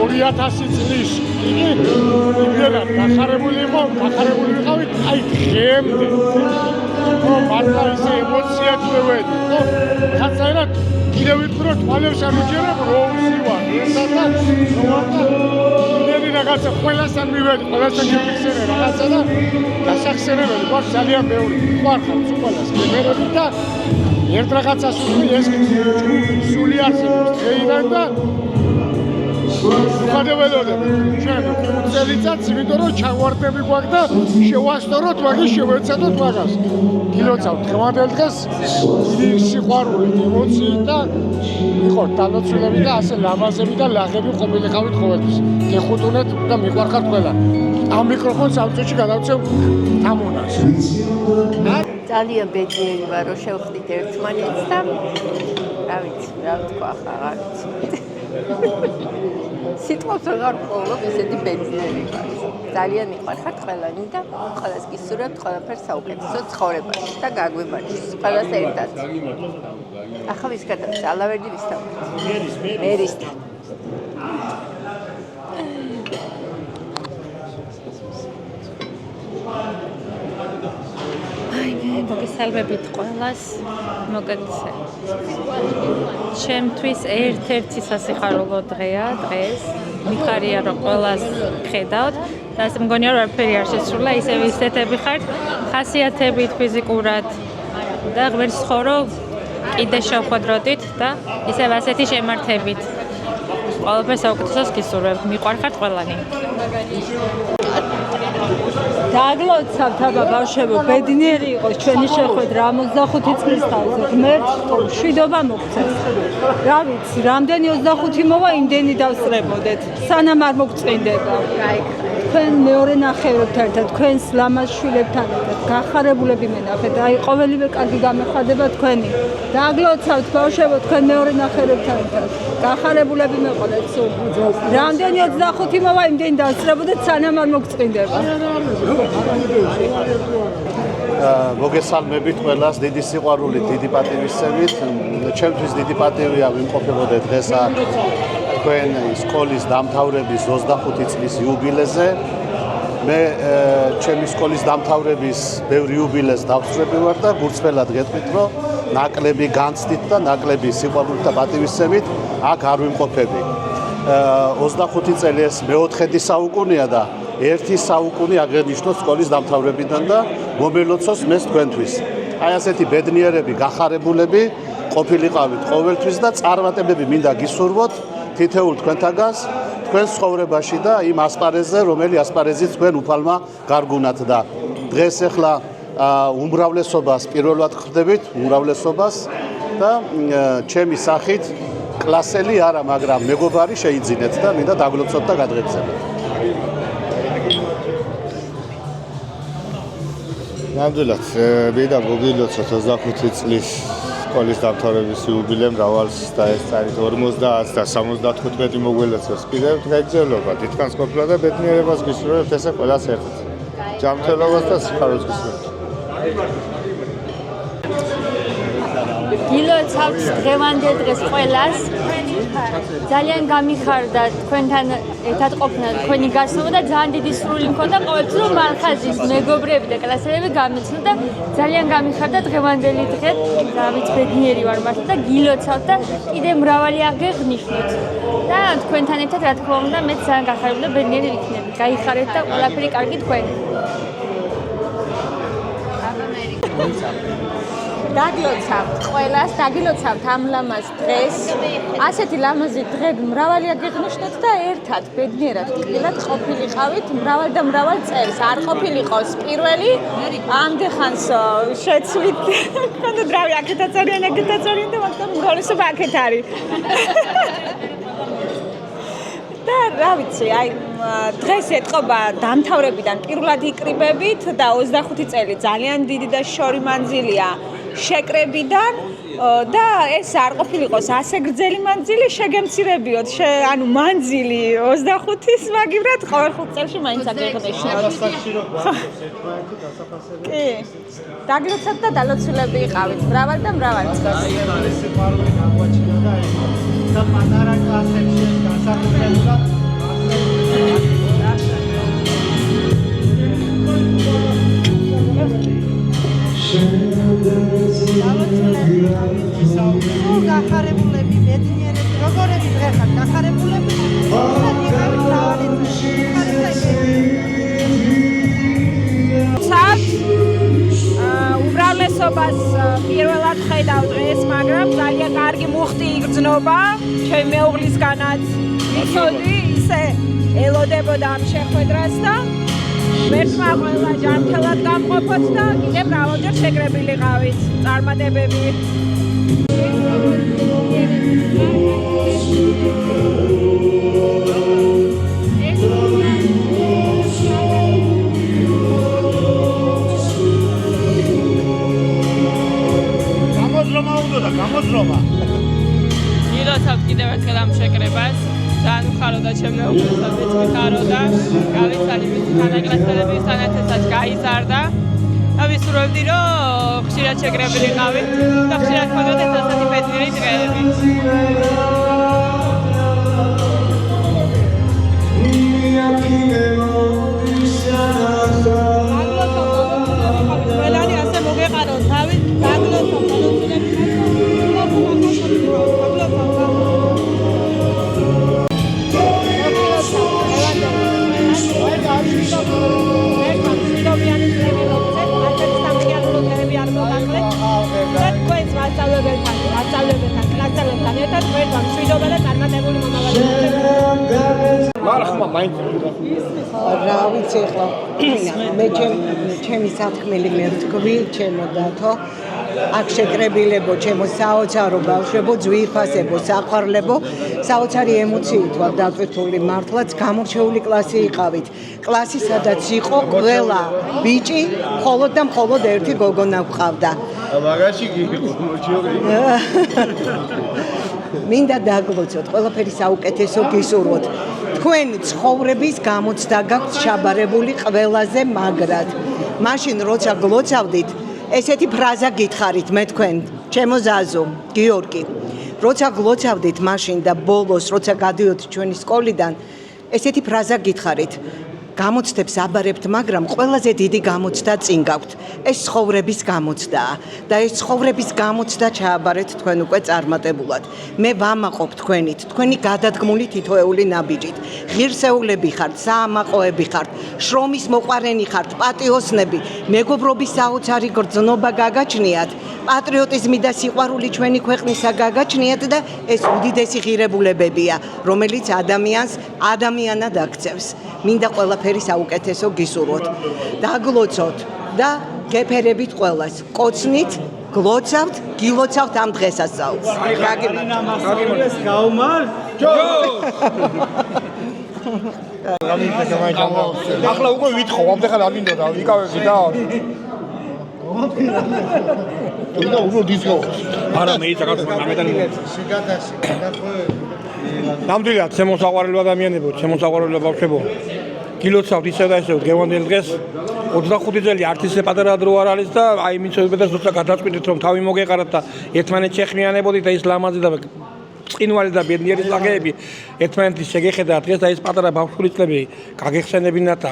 2000 წლის იგი იმდენად გახარებული ვიყავით, აი დღემდე. მართლა ისე ემოცია ჩვევედი, ხო? ხაცაერად კიდე ვიტყვი რომ თვალებს არ უჯერებ რო ვსივარ. იმდენი რაღაცა ყველასთან მივედი, ყველასთან გიფიქსირე რაღაცა და დასახსენებელი გვაქვს ძალიან ბევრი. ვყარხართ უყოლას მეგობრები და ერთ რაღაცას ვთქვი ეს სული არსებობს დღეიდან და ვუხადებელოდები ჩვენ 5 წელიწადს, იმიტომ რომ ჩაგვარდები გვაქვს და შევასწოროთ მაგის, შევეცადოთ მაგას. გილოცავთ დღევანდელ დღეს დიდი სიყვარული, ემოციით და ვიყოთ დალოცვილები და ასე ლამაზები და ლაღები ყოფილიყავით ყოველთვის. გეხუტუნეთ და მიყვარხართ ყველა. ამ მიკროფონს ამ წუთში გადავცემ თამონას. ძალიან ბედნიერი ვარ რომ შევხვდით ერთმანეთს და რა ვიცი, რა ვთქვა, აღარ ვიცი. სიტყვებს ვეღარ ვყოლობ, ისეთი ბედნიერი ვარ. ძალიან მიყვარხართ ყველანი და ყველას გისურვებთ ყველაფერს საუკეთესო ცხოვრებაში და გაგვიბარჯოს ყველას ერთად. ახლა ვის გადავწე? ალავერდი ვის დავწე? მერისთან. მოგესალმებით ყველას. მოგეცე. ჩემთვის ერთ-ერთი სასიხარულო დღეა დღეს. მიხარია რომ ყველას ხედავთ და ასე მგონია რომ არაფერი არ შესრულა, ისევ ისეთები ხართ, ხასიათებით, ფიზიკურად და ღმერთს ხოვრო კიდე შევხვედროდით და ისევ ასეთი შემართებით. ყველაფერს საუკეთესოს გისურვებთ. მიყვარხართ ყველანი. დაგლოცავთ აბა ბავშვებო, ბედნიერი იყოს ჩვენი შეხვედრა 65 წლის თავზე. ღმერთს მშვიდობა მოგცეს. რა ვიცი, რამდენი 25 მოვა, იმდენი დავსწრებოდეთ. სანამ არ მოგწინდება. თქვენ მეორე ნახევრებთან ერთად, თქვენს ლამაზ შვილებთან ერთად, გახარებულები მენახეთ. აი, ყოველივე კარგი გამეხადება თქვენი. დაგლოცავთ ბავშვებო, თქვენ მეორე ნახევრებთან ერთად. გახარებულები მეყოლეთ სულ. რამდენი 25 მოვა, იმდენი დავსწრებოდეთ, სანამ არ მოგწინდება. მოგესალმებით ყველას, დიდი სიყვარულით, დიდი პატივისცემით. ჩემთვის დიდი პატივია ვიმყოფებოდე დღესა თქვენ სკოლის დამთავრების 25 წლის იუბილეზე. მე ჩემი სკოლის დამთავრების ბევრი იუბილეს დავსწრები ვარ და გულწრფელად გეტყვით, რომ ნაკლები განცდით და ნაკლები სიყვარულით და პატივისცემით აქ არ ვიმყოფები. 25 წელი ეს მეოთხედი საუკუნეა და ერთი საუკუნე აღნიშნოს სკოლის დამთავრებიდან და მომელოცოს მეს თქვენთვის. აი ასეთი ბედნიერები, გახარებულები ყოფილიყავით ყოველთვის და წარმატებები მინდა გისურვოთ თითოეულ თქვენთაგანს თქვენს ცხოვრებაში და იმ ასპარეზზე, რომელიც ასპარეზით თქვენ უფალმა გარგუნათ და დღეს ახლა უმრავლესობას პირველად ხვდებით, უმრავლესობას და ჩემი სახით კლასელი არა, მაგრამ მეგობარი შეიძინეთ და მინდა დაგლოცოთ და გადღეგრძელოთ. ნამდვილად, მინდა მოგილოცოთ 25 წლის სკოლის დამთავრების იუბილე მრავალს და ეს წარით 50 და 75 მოგველოცოს. კიდევ გაგრძელობა, თითქოს ყოფილა და ბედნიერებას გისურვებთ ესე ყველას ერთად. ჯანმრთელობას და სიხარულს გისურვებთ. გილოცავთ დღევანდელ დღეს ყველას. ძალიან გამიხარდა თქვენთან ერთად ყოფნა, თქვენი გასვლა და ძალიან დიდი სრული მქონდა ყოველთვის რომ მალხაზის მეგობრები და კლასელები გამეცნო და ძალიან გამიხარდა დღევანდელი დღე. დავით ბედნიერი ვარ მართლა და გილოცავთ და კიდე მრავალი აღგეღნიშნოთ. და თქვენთან ერთად რა თქმა უნდა მეც ძალიან გახარებული და ბედნიერი ვიქნები. გაიხარეთ და ყველაფერი კარგი თქვენი. დაგლოცავთ ყველას, დაგილოცავთ ამ ლამაზ დღეს. ასეთი ლამაზი დღეები მრავალი აღეღნიშნოთ და ერთად ბედნიერად ტკბილად ყოფილიყავით მრავალ და მრავალ წელს. არ ყოფილიყოს პირველი, ამდეხანს შეცვლით. კონდ რავი აქეთაც არიან და მაგრამ უმრავლესობა აქეთ არის. და რა ვიცი, აი დღეს ეთყობა დამთავრებიდან პირველად იკრიბებით და 25 წელი ძალიან დიდი და შორი მანძილია შეკრებიდან და ეს არ ყოფილიყოს ასე გრძელი მანძილი, შეგემცირებიოთ, ანუ მანძილი 25-ის მაგივრად ყოველ 5 წელში მაინც აგეღნიშნოთ. კი. დაგლოცავთ და დალოცულები იყავით, მრავალ და მრავალ წელს. და პატარა კლასებში განსაკუთრებულად გახარებულები, ბედნიერები, როგორები დღე ხართ, გახარებულები, უმრავლესობას პირველად ხედავ დღეს, მაგრამ ძალიან კარგი მუხტი იგრძნობა, ჩემი მეუღლისგანაც ვიცოდი, ისე ელოდებოდა ამ შეხვედრას და მერტმა ყველა ჯანმრთელად გამყოფოთ და კიდევ მრავალჯერ შეკრებილიყავით წარმატებები. გამოძრომა უნდა და გამოძრომა. გილოცავთ კიდევ ერთხელ ამ შეკრებას. მიხაროდა ჩემი მეუღლესაც მეც მიხაროდა გავიცანი თანაკლასელების თანათესაც გაიზარდა და ვისურვებდი რომ ხშირად შეკრებილიყავით და ხშირად მოგდეთ ასეთი ბედნიერი დღეები ყველანი ასე მოგეყაროთ თავით გაგლოცო რა ვიცი ახლა მე ჩემი სათქმელი მე ვთქვი ჩემო დათო აქ შეკრებილებო ჩემო საოცარო ბავშვებო ძვირფასებო საყვარლებო საოცარი ემოციით ვარ დაწვეთული მართლაც გამორჩეული კლასი იყავით კლასი სადაც იყო ყველა ბიჭი მხოლოდ და მხოლოდ ერთი გოგონა გვყავდა მაგაში გიმორჩიორი მინდა დაგლოცოთ ყველაფერი საუკეთესო გისურვოთ თქვენი ცხოვრების გამოცდა გაქვთ შაბარებული ყველაზე მაგრად მაშინ როცა გლოცავდით ესეთი ფრაზა გითხარით მე თქვენ ჩემო ზაზო გიორგი როცა გლოცავდით მაშინ და ბოლოს როცა გადიოთ ჩვენი სკოლიდან ესეთი ფრაზა გითხარით გამოცდებს აბარებთ მაგრამ ყველაზე დიდი გამოცდა წინ გაქვთ ეს ცხოვრების გამოცდაა და ეს ცხოვრების გამოცდა ჩააბარეთ თქვენ უკვე წარმატებულად მე ვამაყობ თქვენით თქვენი გადადგმული თითოეული ნაბიჯით ღირსეულები ხართ საამაყოები ხართ შრომის მოყვარენი ხართ პატიოსნები მეგობრობის საოცარი გრძნობა გაგაჩნიათ პატრიოტიზმი და სიყვარული ჩვენი ქვეყნისა გაგაჩნიათ და ეს უდიდესი ღირებულებებია რომელიც ადამიანს ადამიანად აქცევს მინდა ყველაფერი საუკეთესო გისურვოთ დაგლოცოთ და გეფერებით ყველას კოცნით გლოცავთ გილოცავთ ამ დღესასწაულს გაგიმართ გაუმარ ახლა უკვე ვითხოვ ამდღარ არ მინდოდა ვიკავები და და უფრო დისკო არა მე იცი გამედანი სიგადასი ნამდვილად შემოსაყვარელი ადამიანებო შემოსაყვარელი ბავშვებო გილოცავთ ისევ და ისევ დღევანდელ დღეს 25 წელი არც ისე პატარა დრო არ არის და აი მიცოდეთ და ზუსტად გადაწყვიტეთ რომ თავი მოგეყარათ და ერთმანეთს შეხვიანებოდით და ის ლამაზი და წინვალი და ბედნიერი წაგეები ერთმანეთის შეგეხედათ დღეს და ეს პატარა ბავშვური წლები გაგეხსენებინათ და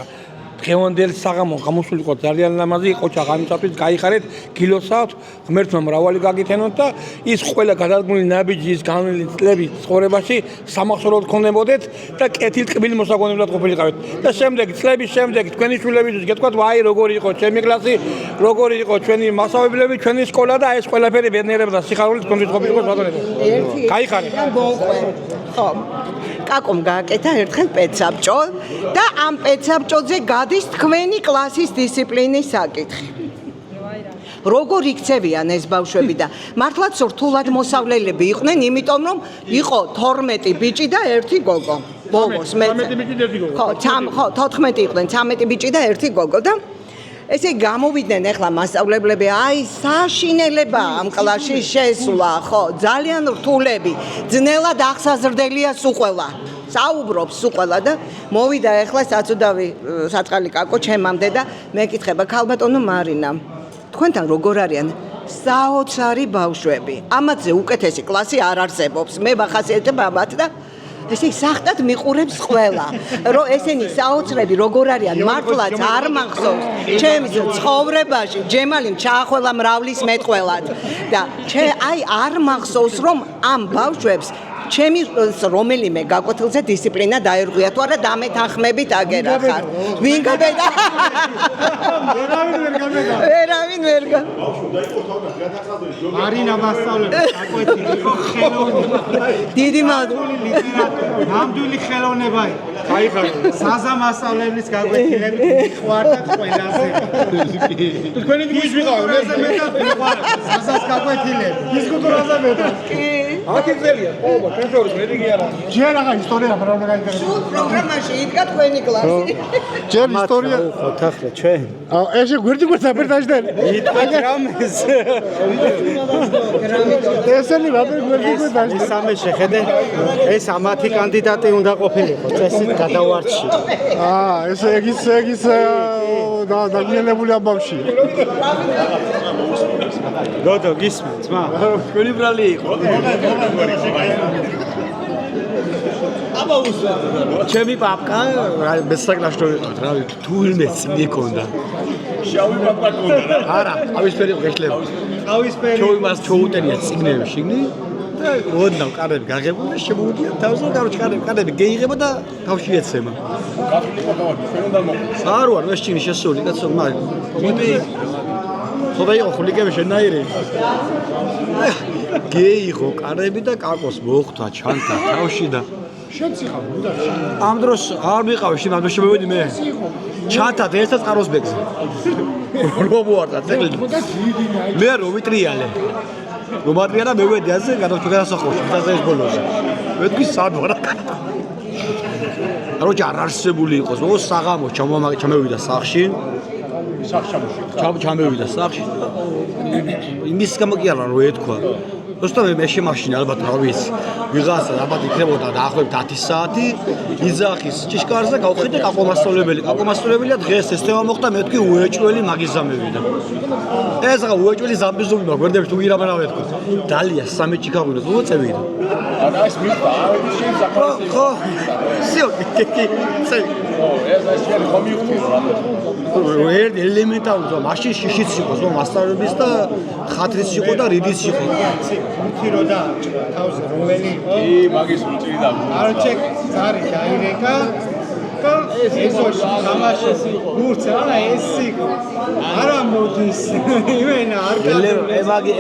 დღევანდელ საღამო გამოსულიყო ძალიან ლამაზი იყო ჩაღამიწავთ გაიხარეთ გილოცავთ ღმერთმა მრავალი გაგითენოთ და ის ყველა გადადგმული ნაბიჯი ის განვლილი წლები ცხოვრებაში სამახსოვროდ გქონებოდეთ და კეთილტკბილი მოსაგონებლად ყოფილიყავით და შემდეგ წლების შემდეგ თქვენი შვილებისთვის გეტყვათ აი როგორი იყო ჩემი კლასი როგორი იყო ჩვენი მასწავლებლები ჩვენი სკოლა და ეს ყველაფერი ბედნიერება და სიხარულით გქონდით ყოფილიყო ბატონებო გაიხარეთ ხო კაკომ გააკეთა ერთხელ პედსაბჭო და ამ პედსაბჭოზე გადის თქვენი კლასის დისციპლინის საკითხი. როგორ იქცევიან ეს ბავშვები და მართლაც რთულად მოსავლელები იყვნენ, იმიტომ რომ იყო 12 ბიჭი და ერთი გოგო. ბოლოს მე 13 ბიჭი და ერთი გოგო. ხო, 14 იყვნენ, 13 ბიჭი და ერთი გოგო და ესე გამოვიდნენ ახლა მასწავლებლები, აი საშინელება ამ კლასში შესვლა, ხო, ძალიან რთულები, ძნელად აღსაზრდელია სუყველა. საუბრობს სუყველა და მოვიდა ახლა საწუდავი საწყალი კაკო ჩემამდე და მეკითხება ქალბატონო მარინა თქვენთან როგორ არიან საოცარი ბავშვები ამათზე უკეთესი კლასი არ არსებობს მე ვახასიათებ ამათ და ესე სახტად მიყურებს ყველა რომ ესენი საოცრები როგორ არიან მართლაც არ მახსოვს ჩემს ცხოვრებაში ჯემალიმ ჩაახველა მრავლის მეტყველად და აი არ მახსოვს რომ ამ ბავშვებს ჩემი რომელიმე გაკვეთილზე დისციპლინა დაერღვია თუ არა დამეთანხმებით აგერა ხარ ვინ გაბედა ვერავინ ვერ მარინა მასწავლებელი გაკვეთილი იყო ხელოვნება დიდი მადლობა ნამდვილი ხელოვნება იყო გაიხარე საზა მასწავლებლის გაკვეთილები მიყვარდა ყველაზე თქვენი გიჟვიყავ მე მეტად მიყვარდა საზას გაკვეთილები ფიზკულტურაზე მეტად კი 10 წელია ყობა ჩვენს მედი კი არა ჯერ აღა ისტორია ბრალმა გაიგებია პროგრამაში იდგა თქვენი კლასი ჯერ ისტორია ხოთ ახლა ჩვენ ესე გვერდი აპერტაჟდენ გრამეს ესენი რაბერ გვერდი სამე შეხედე ეს ამათი კანდიდატი უნდა ყოფილიყო წესით გადავარჩი ესე ეგის დაგიანებული ამბავში დოდო გისმენთ მა თქვენი ბრალი იყო ჩემი პაპკა ბესაკრაშტო ვიყავთ რა თუ ვინმე წინი ქონდა შავი პაპკა ქონდა არა ყავისფერი ღეშლება ყავისფერი ჩვენ მას ჩოუტენია წიგნები შიგნი და ოდნავ კარები გაღებული და შემოვიდია თავზე კაროჩ კარები გეიღება და თავში ეცემა კათოლიკობა ჩვენ უნდა მოყვეს არ ვარ ვეშჩინი შესული კაცო მე ხოდა იყო ხულიკები შენაირი გეიღო კარები და კაკოს მოხდა ჩანთა თავში და შეციხავ უნდა ამ დროს არ ვიყავი შენ ამ დროს შემოვედი მე ჩანთა და ერთად ყაროსბეგზე რო მოარდა წელი მე რო ვიტრიალე რომ ატრიალა მე ვედი ასე გადასახოში დასაის ბოლოს მეთქი სად ვარ როჯა არ არსებული იყოს ო საღამო ჩამოვიდა სახში ჩამოვიდა სახში იმის გამო კი არა რო ეთქვა უბრალოდ მე შემაშინა ალბათ რა ვიცი ვიღაცა ალბათ იქნებოდა დაახლოებით 10 საათი იძახის ჭიშკარზე გავხედე კაკომასწავლებელია დღეს ეს თემა მოხდა მე თქვი უეჭველი მაგიზამებიდა ეს რა უეჭველი ზამბიზუმი მაგვერდებს თუ გირაბანა ვეთქო დალია სამი ჭიქაღვინოს უწევიდა არა ეს მიხდა შენ საკმარისი ხო სიო სე ეს შენ ხომიუხტი რა ერთ ელემენტარული მაშინ შიშიც იყო ზო მასწავლების და ხათრის იყო და რიდის იყო მითი რო და თავზე რომელი იყო მაგის უჭირდა არ ჩეკ ზარი გაირეკა და ეს თამაშის იყო გურც არა ეს იყო არა მოდის იმენა არ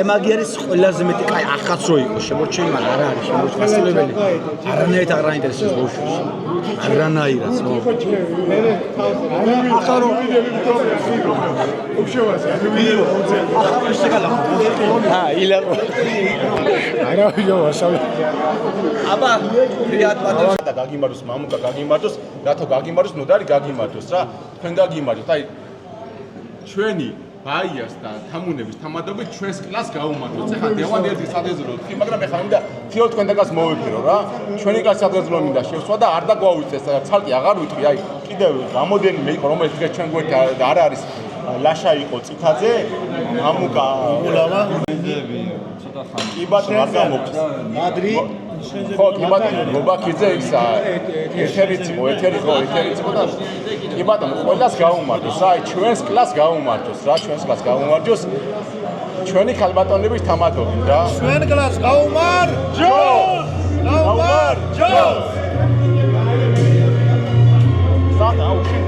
ემაგი არის ყველაზე მეტი კაი ახაც რო იყო შემორჩენი მაგრამ არ არის შემორჩენილი არანაირად არ აინტერესებს ბავშვს არანაირად ხო ახლა რო უშევასე ილა არა ვიოვასავი აბა რიად პატარა და გაგიმაროს მამუკა გაგიმაროს რათო გაგიმაროს ნოდარი გაგიმაროს რა თქვენ გაგიმაროთ აი ჩვენი ბაიას და თამუნების თამადობით ჩვენს კლასს გაუმარჯოთ ეხლა დევან ერთი სადეზრო თქვი მაგრამ ეხლა მინდა თიო თქვენ დაგას მოვიფირო რა ჩვენი კლასს სადეზრო მინდა შევსვა და არ დაგვაუწეს ცალკე აღარ ვიტყვი აი კიდევ რამოდენიმე იყო რომელიც დღეს ჩვენ გვერდით არ არის ლაშა იყო წითაძე მამუკა ულავა ცოტა ხანი იბათ არ გამოგწეს მადრი ხო იბათ გობაკიძე ისა ეთერიც იყო და იბათ ყველას გაუმარჯოს რა ჩვენს კლასს გაუმარჯოს რა ჩვენს კლასს გაუმარჯოს ჩვენი ქალბატონების თამადობით რა ჩვენ კლასს გაუმარჯოს გაუმარჯოს სადა უშენ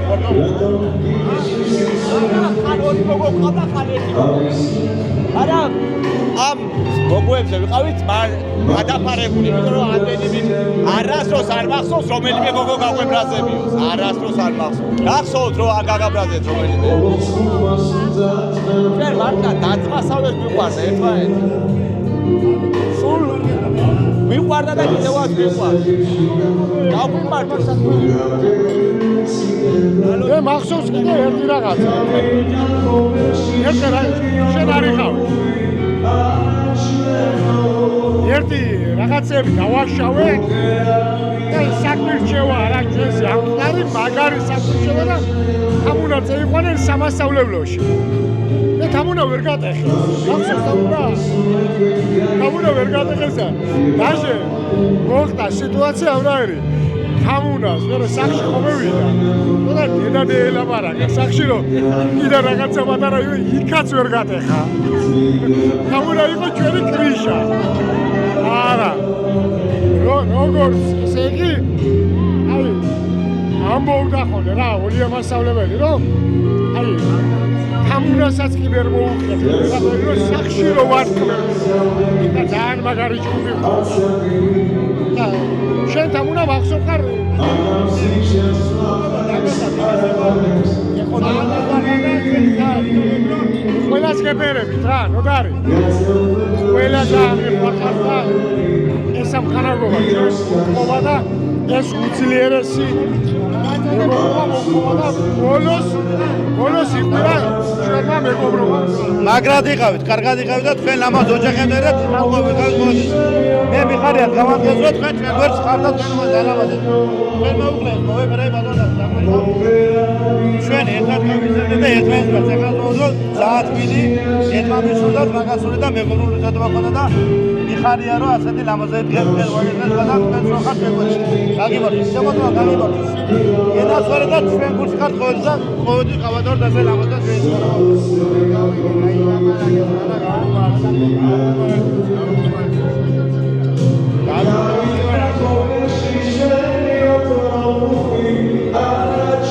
არა ამ გოგოებზე ვიყავით გადაფარებული იმიტომ რომ ამდენი არასდროს არ მახსოვს რომელიმე გოგო გაგვებრაზებიოს არასდროს არ მახსოვს გახსოვთ რომ არ გაგაბრაზეთ რომელიმე ჩვენ მარტო დაწმასავებს მიყვარდა ერთმანეთი სულ მიყვარდა და კიდევაც მიყვარდა გავიმართოს მე მახსოვს კიდე ერთი რაღაცა ერთი შენ არ იყავი ერთი რაღაცები დავაშავე და საქმე რჩევა რა ჩვენს ამხარი მაგარი საქმე რჩევა და თამუნა წეიყვანენ სამასწავლებლოში მე თამუნა ვერ გატეხე მახსოვს თამუნა ვერ გატეხესა დაჟე მოხდა სიტუაცია ამრაერი თამუნას მე სახში ხომევიდა და დედადე ელაპარაკა სახში რომ კიდე რაღაცა პატარა იქაც ვერ გატეხა თამუნა იყო ჩვენი კრიშა არა როგორც ესე იგი აი ამბობდა ხოლმე რა ოლია მასწავლებელი რომ აი თამუნასაც კი ვერ მოუხდები რა რომ სახში რომ ვარტყმები და ძალიან მაგარი ჯგუფი და შენ თამუნა მახსოვ ხარ ყველას გაგებერებით რა, ნოდარი. ყველა გამიხარდა და ეს ამხანაგობა ჩვენს მოყვა და ეს უძლიერესი მეგობრობა მოყვა და ბოლოს იყვება ჩვენმა მეგობრობა. მაგრად იყავით, კარგად იყავით და თქვენ ამას ოჯახებთან და მოგვითხრათ მოდის. მე მიხარიათ გავაგზავნოთ თქვენ ჩვენ ვერც ხარდათ თქვენ მოძალავდეთ. თქვენ მოუკლეთ მოებრე ბატონო ჩვენ ერთად გავიზარდეთ და ერთმანეთს ეხლა მოვუძოთ ზაათბილი ერთმა მისურდათ მაგასური და მეგობრული ურთიერთობა ქონდა და მიხარია რომ ასეთი ლამაზი დღე მოგეძნეთ და თქვენ სოხარ შეგვეცი. გაგიმართლეთ, შემოწმა გაგიმართლეთ. ენასვარე და ჩვენ გულს ხართ ყოველდღე ყავადორ დასე ლამაზად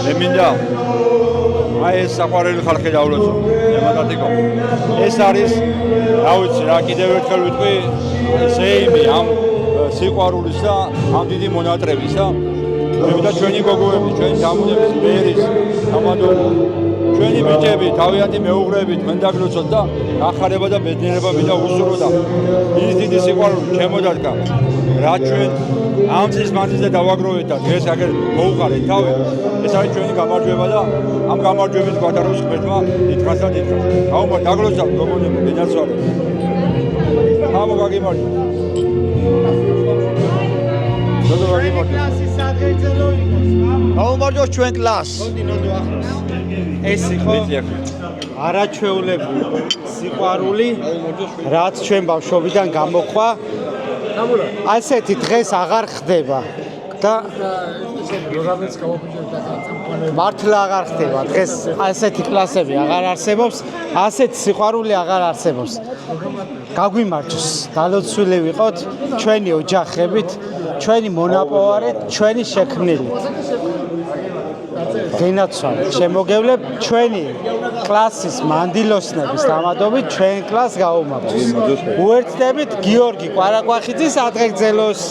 მე მინდა აი ეს საყვარელი ხალხი დაულოცო ემატატიკო ეს არის რა ვიცი რა კიდევ ერთხელ ვიტყვი ზეიმი ამ სიყვარულის და ამ დიდი მონატრებისა მე მინდა ჩვენი გოგოები ჩვენი დამუნების ბერის ამადო ჩვენი ბიჭები თავიანთი მეუღლეები თქვენ დაგლოცოთ და ახარება და ბედნიერება მინდა უსურო და ის დიდი სიყვარული შემოდადგა რა ჩვენ ამ წლის მანძილზე დავაგროვეთ და დღეს აგერ მოუყარეთ თავი ეს არის ჩვენი გამარჯვება და ამ გამარჯვებით გვატაროს ღმერთმა დიდხანს და დიდხანს აუმარ დაგლოცავთ გოგონებო ბედნაცვალე ამო გაგიმარჯვეთ გაუმარჯოს ჩვენ კლასს. ეს იყო არაჩვეულებული სიყვარული, რაც ჩვენ ბავშვობიდან გამოყვა. ასეთი დღეს აღარ ხდება და მართლა აღარ ხდება. დღეს ასეთი კლასები აღარ არსებობს, ასეთი სიყვარული აღარ არსებობს. გაგვიმარჯოს, დალოცვილი ვიყოთ ჩვენი ოჯახებით, ჩვენი მონაპოვარით, ჩვენი შექმნილით. გენაცვალეთ, შემოგევლებ ჩვენი კლასის მანდილოსნების დამადობით ჩვენ კლასს გაუმარჯოს. უერთდებით გიორგი კვარაკვახიძის ადრეგზელოს.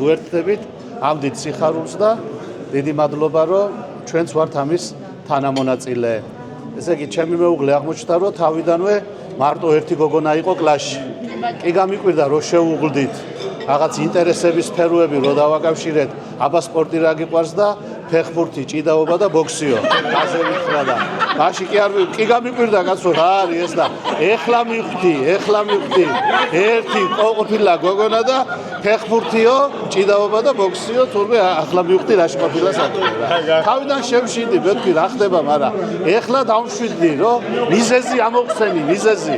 უერთდებით ამ დიდ სიხარულს და დიდი მადლობა რომ ჩვენც ვართ ამის თანამონაწილე. ესე იგი ჩემი მეუღლე აღმოჩნდა რომ თავიდანვე მარტო ერთი გოგონა იყო კლასში. კი გამიკვირდა რომ შეუღლდით რაღაც ინტერესების სფეროები რო დავაკავშირეთ, აბა სპორტი რა გიყვარს და ფეხბურთი, ჭიდაობა და ბოქსიო. ასე ვიქრა და მაშინ კი გამიკვირდა კაცო რა არის ეს და ეხლა მივხვდი. ერთი ყოფილა გოგონა და ფეხბურთიო, ჭიდაობა და ბოქსიო, თურმე ახლა მივხვდი რაში ყოფილა საქმე რა. თავიდან შევშინდი, მეთქი რა ხდება, მაგრამ ეხლა დავშვიდი რომ მიზეზი ამოხსენი, მიზეზი.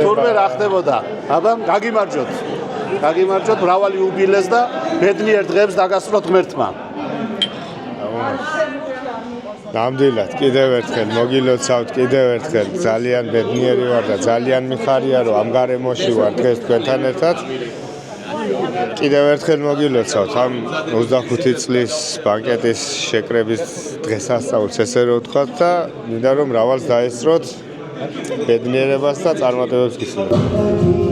თურმე რა ხდებოდა. აბა გაგიმარჯოთ მრავალი უბილეს და ბედნიერ დღეებს დაგასწროთ ღმერთმა. ნამდვილად კიდევ ერთხელ მოგილოცავთ კიდევ ერთხელ ძალიან ბედნიერი ვარ და ძალიან მიხარია რომ ამ გარემოში ვარ დღეს თქვენთან ერთად. კიდევ ერთხელ მოგილოცავთ ამ 25 წლის ბანკეტის შეკრების დღესასწაულს ესე რომ ვთქვათ და მინდა რომ მრავალს დაესწროთ ბედნიერებას და წარმატებებს გისურვებთ.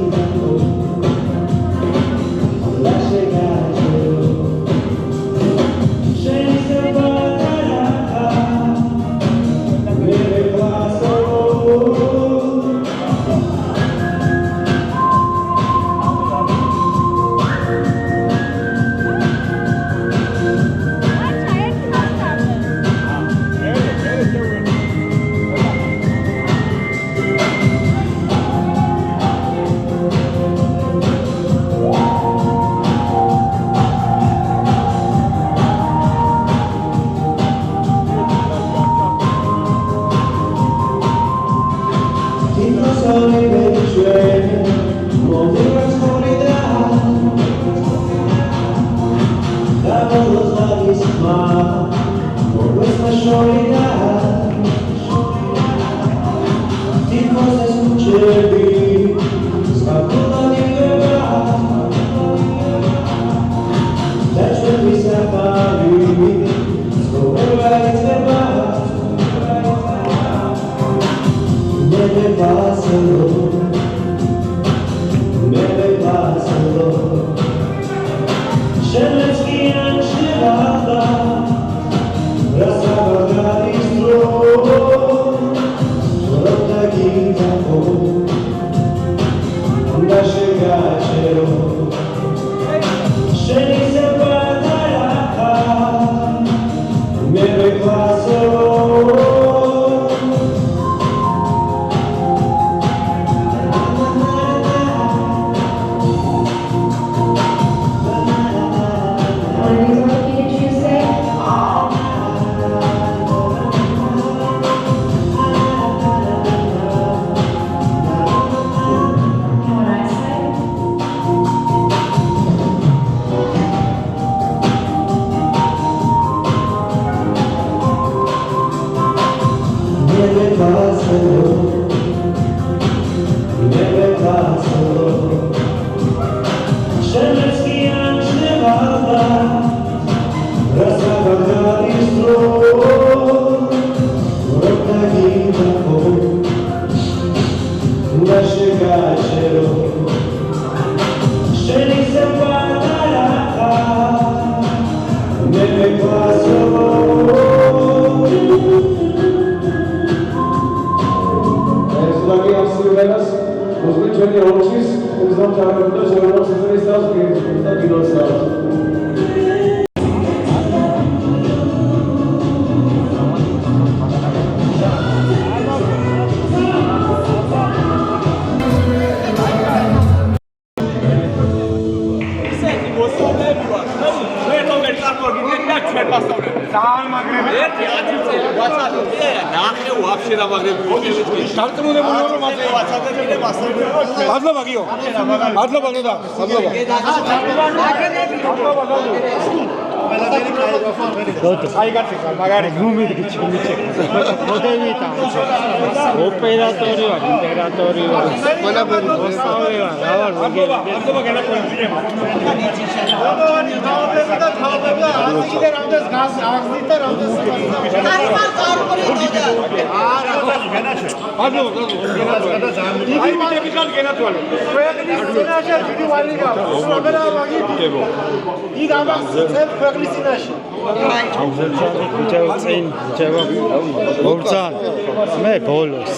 მე ბოლოს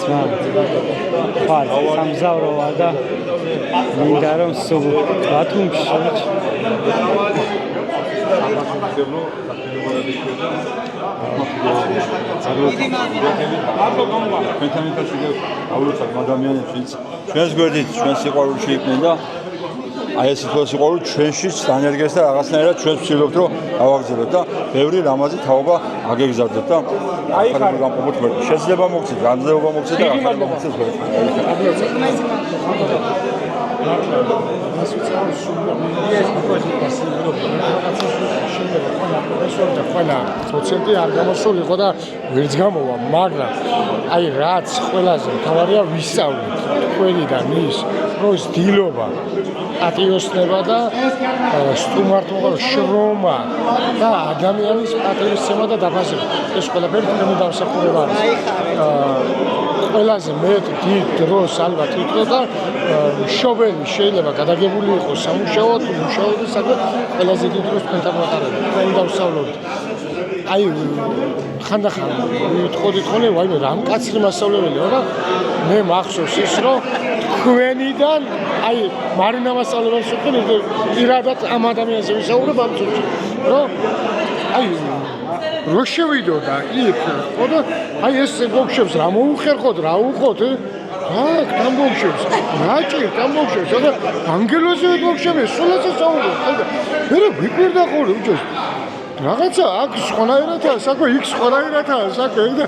ხარ სამგზავროა და მინდა რომ სულ ბათუმში ჩვენს გვერდით ჩვენ სიყვარულში იყვნენ და აი ეს სიყვარული ჩვენშიც დანერგეს და რაღაცნაირად ჩვენ ვცდილობთ რომ გავაგრძელებთ და ბევრი ლამაზი თაობა აგეგზავნოთ და ახალი გამყოფოთ გვერდით. შეიძლება მოგცეთ, განძლებობა მოგცეთ და ახალი მოგცეთ გვერდით. ყველა პროცენტი არ გამოსულიყო და ვერც გამოვა, მაგრამ აი რაც ყველაზე მთავარია ვისწავლეთ თქვენიდან ის რომ ძილობა პატიოსნება და სტუმართობა შრომა და ადამიანის პატივისცემა და დაფასება ეს ყველაფერი თქვენი დამსახურება არის. ყველაზე მეტ დიდ დროს ალბათ ითქვა და მშობელი შეიძლება გადაგებული იყოს სამუშაოდ, მუშაობისას და ყველაზე დიდ დროს თქვენთან ვატარებთ, თქვენ დავსწავლოთ. აი ხანდახან ვიტყოდით ხოლმე, ვაიმე რამ კაცრი მასწავლებელია და მე მახსოვს ის რომ თქვენიდან აი მარინა მასწავლებელს ვიტყვი პირადად ამ ადამიანზე ვისაუბრებ ამ წუთში რომ აი რო შევიდო და იქ ხოდა აი ეს გოგშებს რა მოუხერხოთ რა უხოთ აქ დამოგშებს რა ჭირთ დამოგშებს და ანგელოზე გოგშებს სულაც საუბრობ მე ვიკვირდა ხოლმე უჯოს რაღაცა აქ სხვანაირადაა საქმე იქ სხვანაირადაა საქმე და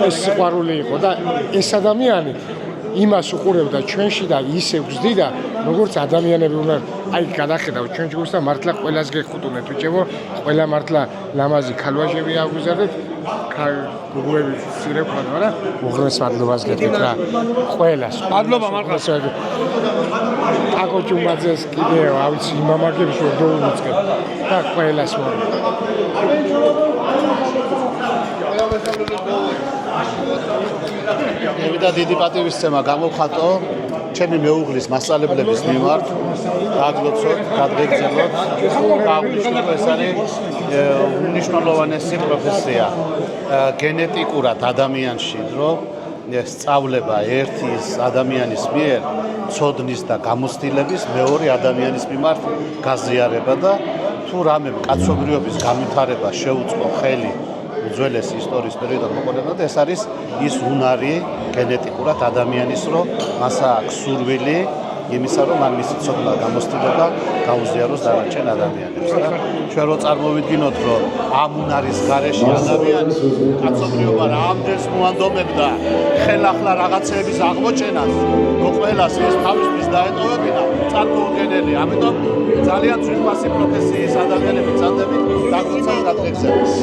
ეს სიყვარული იყო და ეს ადამიანი იმას უყურებდა ჩვენში და ისე გზდიდა როგორც ადამიანები უნდა აი გადახედავ ჩვენ ჯგუფს და მართლა ყველას გეხუტუნეთ უჩებო ყველა მართლა ლამაზი ქალვაჟები აგვიზარდეთ გუგუები სირე ვქნა რა უღრეს მადლობას გეთქვით რა ყველას მადლობა მართლა აკო ჯუმაძეს კიდევ ავიცი მამაკებს ვდოუწყებ და ყველას და დიდი პატივისცემა გამოვხატო ჩემი მეუღლის მასწავლებლების მიმართ დაგლოცოთ, გადაგეგრძელოთ და აღნიშნოთ ეს არის უმნიშვნელოვანესი პროფესია გენეტიკურად ადამიანში, რომ სწავლება ერთის ადამიანის მიერ ცოდნის და გამოცდილების, მეორე ადამიანის მიმართ გაზიარება და თუ რამე კაცობრიობის განვითარება შეუწყო ხელი უძველესი ისტორიის პერიოდიდან მოყოლებოდა, ეს არის ის უნარი გენეტიკურად ადამიანის, რომ მას აქვს სურვილი იმისა, რომ მან მისი ცოდნა გამოცდილება გაუზიაროს დანარჩენ ადამიანებს და ჩვენ რო წარმოვიდგინოთ, რომ ამ უნარის გარეშე ადამიანი კაცობრიობა რამდენს მოანდომებდა ხელახლა რაღაცეების აღმოჩენას, რომ ყველას ეს თავისთვის დაეტოვებინა, წარმოუდგენელი. ამიტომ ძალიან ძვირფასი პროფესიის ადამიანები წადებით დაგუცან დაგეგზავნეს.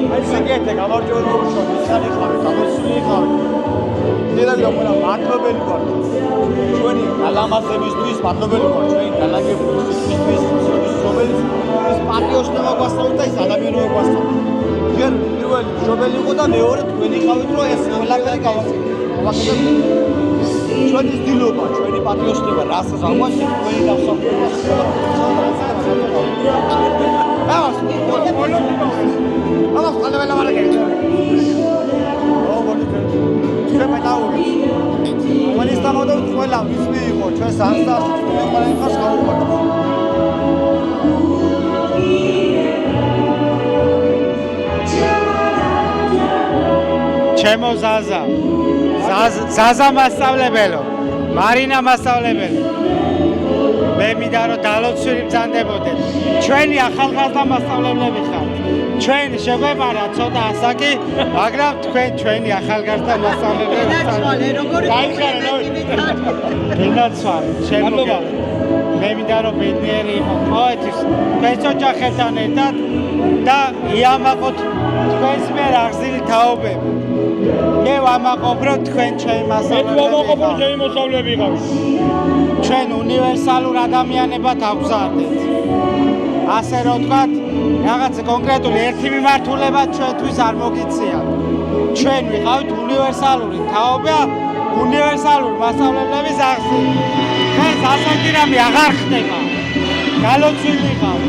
აი სიგეთე გამარჯვებული ვიშოვი, ისარი ხარ, გამოსული ხარ. დედალი და ყველა მადლობელი ვარ. ჩვენი ალამაზებისთვის მადლობელი ვარ, ჩვენი განაგებისთვის, რომელიც ეს პატრიოტიზმი გვასწავლა და ეს ადამიანობა გვასწავლა. ჯერ პირველი მშობელი იყო და მეორე თქვენი ხავით, რომ ეს ყველაფერი გავაკეთოთ. ჩვენი ძილობა, ჩვენი პატრიოტიზმი, რასაც აღვაშით, თქვენი დასაქმება. ამას ყველაფერი ვარგეთ. ჩვენ მეტაური. ყველის დამოდოთ ყველა ვის მიიღო ჩვენ სანსტარში ყველა იყოს გაუყურებთ. ჩემო ზაზა მასწავლებელო, მარინა მასწავლებელო. მე მინდა რომ დალოცვილი ბრძანდებოდეთ. ჩვენი ახალგაზრდა მასწავლებლები ხართ. ჩვენ შეგვეპარა ცოტა ასაკი, მაგრამ თქვენ ჩვენი ახალგაზრდა მასწავლებლები ხართ. გინაცვალე, შემოგა. მე მინდა რომ ბედნიერი იყო ყოველთვის თქვენს ოჯახებთან ერთად და იამაყოთ თქვენს მიერ აღზრდილი თაობები. მე ვამაყობ რომ თქვენ ჩემი მასწავლებლები იყავით. ჩვენ უნივერსალურ ადამიანებად ავგზავნეთ. ასე რომ ვთქვათ, რაღაც კონკრეტული ერთი მიმართულება ჩვენთვის არ მოგიწია. ჩვენ ვიყავით უნივერსალური თაობა, უნივერსალური მასწავლებლების აღზრდილი. დღეს ასეთი რამე აღარ ხდება. გალოცვილი ხავ,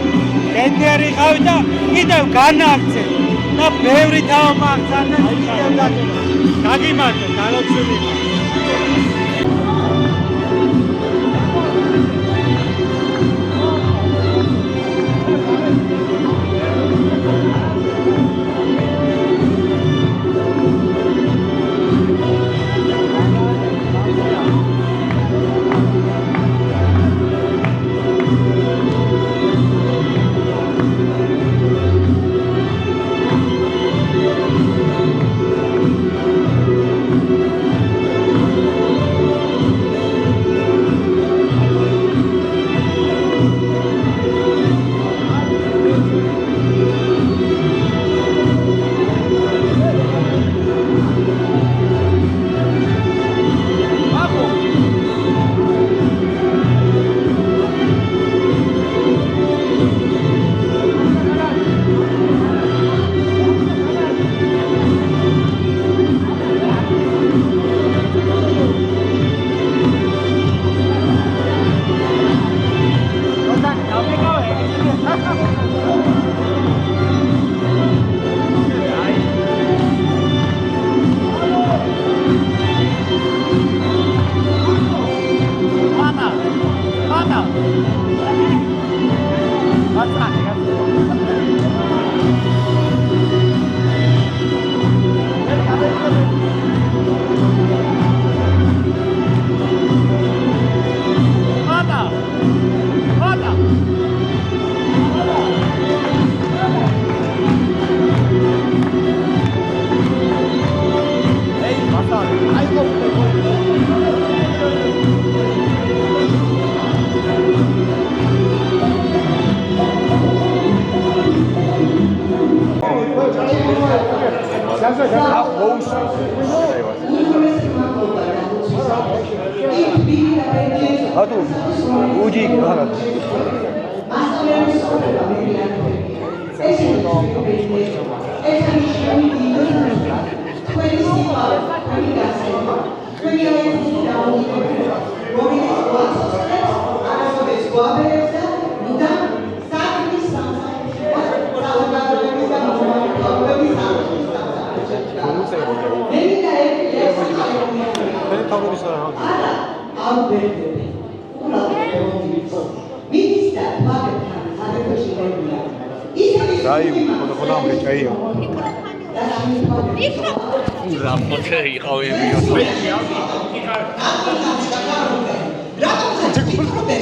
ბედნიერი ხავ და კიდევ განაგრძე და ბევრი თაობა აღზარდა კიდევ გაგიმართე, გალოცვილი ხავ. What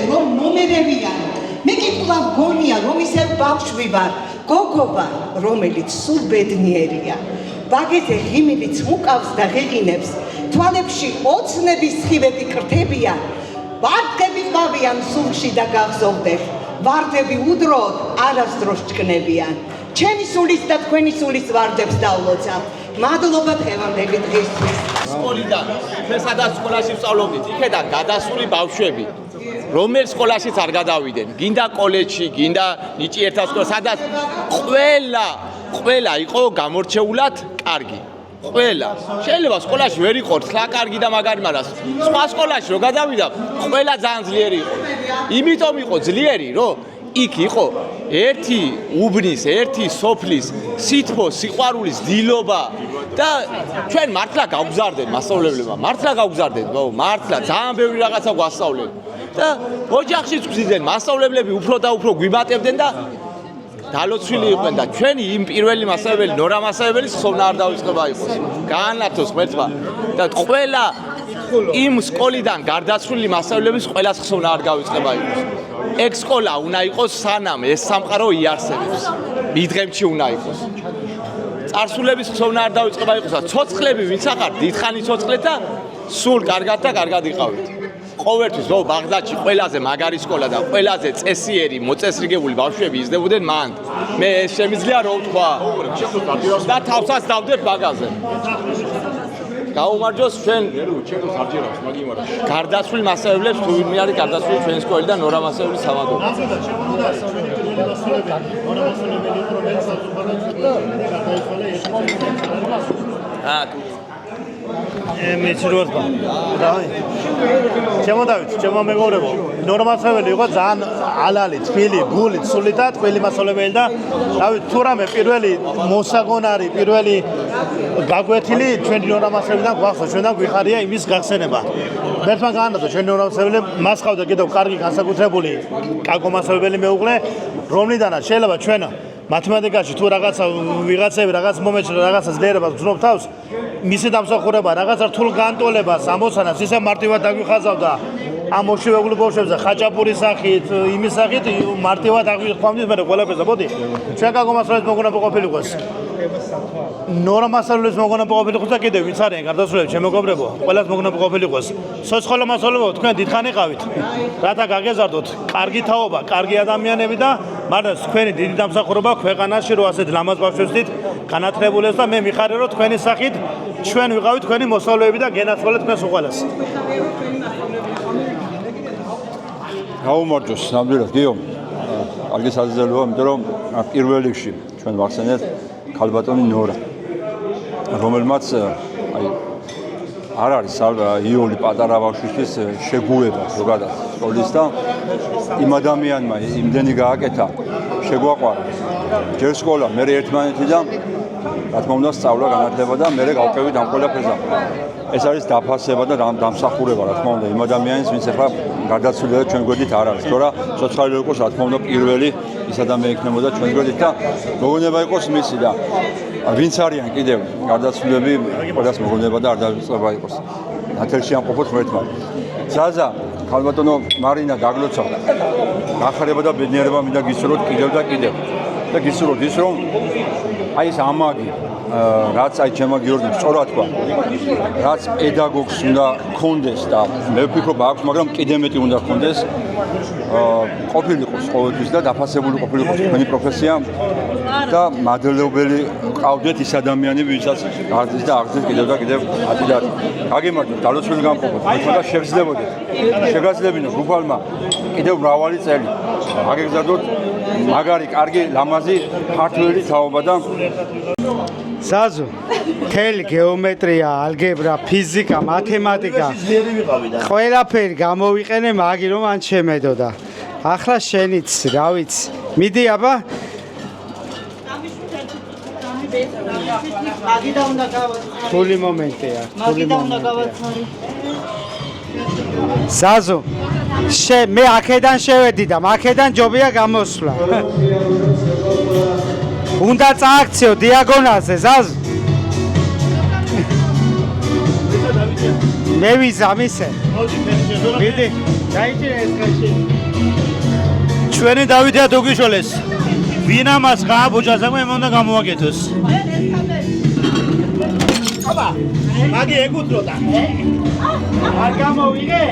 რომ მომერევიან მე კითხვა გონია რომ ისე ბავშვი ვარ გოგო ვარ რომელიც სულ ბედნიერია ბაგეზე ღიმილიც მუკავს და ღეღინებს თვალებში ოცნების სხივები კრთებიან ვარდები ყავიან სულში და გახსოვდეთ ვარდები უდროდ არასდროს ჭკნებიან ჩემი სულის და თქვენი სულის ვარდებს დავლოცავ მადლობა დღევანდელი დღისთვის სკოლიდან ჩვენ სადაც სკოლაში ვსწავლობდით იქედან გადასული ბავშვები რომელ სკოლაშიც არ გადავიდნენ გინდა კოლეჯში გინდა ნიჭი ერთად სკოლა სადაც ყველა იყო გამორჩეულად კარგი ყველა შეიძლება სკოლაში ვერ იყო თლა კარგი და მაგარი მაგრამ სხვა სკოლაში რო გადავიდა ყველა ძალიან ძლიერი იყო იმიტომ იყო ძლიერი რომ იქ იყო ერთი უბნის ერთი სოფლის სითბო სიყვარულის დილობა და ჩვენ მართლა გავგზარდეთ მასწავლებლებმა მართლა გავგზარდეთ მართლა ძალიან ბევრი რაღაცა გვასწავლეს და ოჯახშიც გვზიდნენ მასწავლებლები უფრო და უფრო გვიმატებდნენ და დალოცვილი იყვნენ და ჩვენი იმ პირველი მასწავლებელი ნორა მასწავლებელი სოვნა არ დაიწყება იყოს გაანათოს ღმერთმა და ყველა იმ სკოლიდან გარდაცვლილი მასწავლებლების ყველას ხსოვნა არ გავიწყება იყოს ეგ სკოლა უნდა იყოს სანამ ეს სამყარო იარსებებს მიდღემში უნდა იყოს წარსულების ხსოვნა არ დაიწყება იყოს და ცოცხლები ვინც ახარ დიდხანი ცოცხლეთ და სულ კარგად და კარგად იყავით ყოველთვის ბაღდადში ყველაზე მაგარი სკოლა და ყველაზე წესიერი მოწესრიგებული ბავშვები იზრდებოდნენ მანდ მე ეს შემიძლია რომ ვთქვა და თავსაც დავდებ ბაგაზე გაუმარჯოს ჩვენ გარდაცვლილ მასწავლებლებს თუ ვინმე არის გარდაცვლილი ჩვენი სკოლიდან ნორა მასწავლებელი სამადო მეცურვა დაი ჩემო დავით ჩემო მეგობრებო ნორმასაველი იყო ძალიან ალალი თბილი გული სული და ყველი მასწავლებელი და დავით თუ რამე პირველი მოსაგონარი პირველი გაგვეთილი ჩვენი ნორმასაველიდან გვახსოვს ჩვენთან გვიხარია იმის გახსენება მერტმა გაანადო ჩვენი ნორმასაველი მას ყავდა კიდევ კარგი განსაკუთრებული კაკო მასწავლებელი მეუღლე რომლიდანაც შეიძლება ჩვენ მათემატიკაში თუ ვიღაცები რაღაც მომენტში რაღაცა ძლიერებას გძნობ თავს მისი დამსახურება რაღაცა რთულ განტოლებას ამოცანას ისე მარტივად დაგვიხაზავდა ამ მოშევებული ბავშვებზე ხაჭაპურის სახით იმის სახით მარტივად აღვიხვამდის მე ყველაფერზე მოდი ჩვენ კაკო მასწავლებლის მოგონება ყოფილიყოს ნორა მასწავლებლის მოგონება ყოფილიყოს და კიდევ ვინც არიან გარდაცვლილები ჩემო მეგობრებო ყველას მოგონება ყოფილიყოს სოციალურ მასწავლებლებო თქვენ დიდხანი ყავით რათა გაგეზარდოთ კარგი თაობა კარგი ადამიანები და მაგრამ თქვენი დიდი დამსახურება ქვეყანაში რო ასეთ ლამაზ ბავშვებს დით განათლებულებს და მე მიხარია რომ თქვენი სახით ჩვენ ვიყავით თქვენი მოსწავლეები და გენაცვალეთ თქვენს უყალას გაუმარჯოს ნამდვილად გიო კარგი საზრდოა იმიტომ რომ პირველ რიგში ჩვენ ვახსენეთ ქალბატონი ნორა რომელმაც აი არ არის იოლი პატარა ბავშვისთვის შეგუება ზოგადად სკოლის და იმ ადამიანმა იმდენი გააკეთა შეგვაყვარა ჯერ სკოლა მე ერთმანეთი და რა თქმა უნდა სწავლა განათლება და მე გავყევით ამ ყველაფერზე ეს არის დაფასება და დამსახურება რა თქმა უნდა იმ ადამიანის ვინც ახლა გარდაცვლილია ჩვენ გვერდით არ არის თორა სოციალური იყოს რა თქმა უნდა პირველი ის ადამიანი იქნებოდა ჩვენ გვერდით და მოგონება იყოს მისი და ვინც არიან კიდევ გარდაცვლილები ყველას მოგონება და არ დაიწყება იყოს ათელში ამყოფოთ ღმერთმა ზაზა ქალბატონო მარინა გაგლოცავ გახარება და ბედნიერება მინდა გისურვოთ კიდევ და კიდევ და გისურვოთ ის რომ აი ეს ამაგი რაც აი ჩემო გიორგი სწორად თქვა რაც პედაგოგს უნდა ქონდეს და მე ვფიქრობ აქვს მაგრამ კიდე მეტი უნდა ქონდეს ყოფილიყოს ყოველთვის და დაფასებული ყოფილიყოს თქვენი პროფესია და მადლობელი ყავდეთ ის ადამიანები ვისაც აღზრდით და აღზრდით კიდევ და კიდევ 10 და 10 გაგიმართოთ დალოცვილი გამყოფოთ თუმცა შეგძლებოდეთ შეგაძლებინოთ უფალმა კიდევ მრავალი წელი აგეგზავნოთ მაგარი კარგი ლამაზი ქართველი თაობა და ზაზუ თელი გეომეტრია ალგებრა ფიზიკა მათემატიკა ყველაფერი გამოვიყენე მაგი რომ ან შემედოდა ახლა შენიც რა ვიცი მიდი აბა მაგიდა უნდა გავაცხარი. თული მომენტია, თული მომენტია. ზაზო, მე აქედან შევედი და აქედან ჯობია გამოსვლა. უნდა წააქციო დიაგონალზე, ზაზო. მე ვიზა მისე. მიდი, დაიჭირე ეს კაცი. ჩვენი დავითია დუგიშოლეს. ვინ ამას გააბოჯაზე მე უნდა გამოაკეთოს. აბა, მაგი ეკუთროდა. არ გამოვიგე?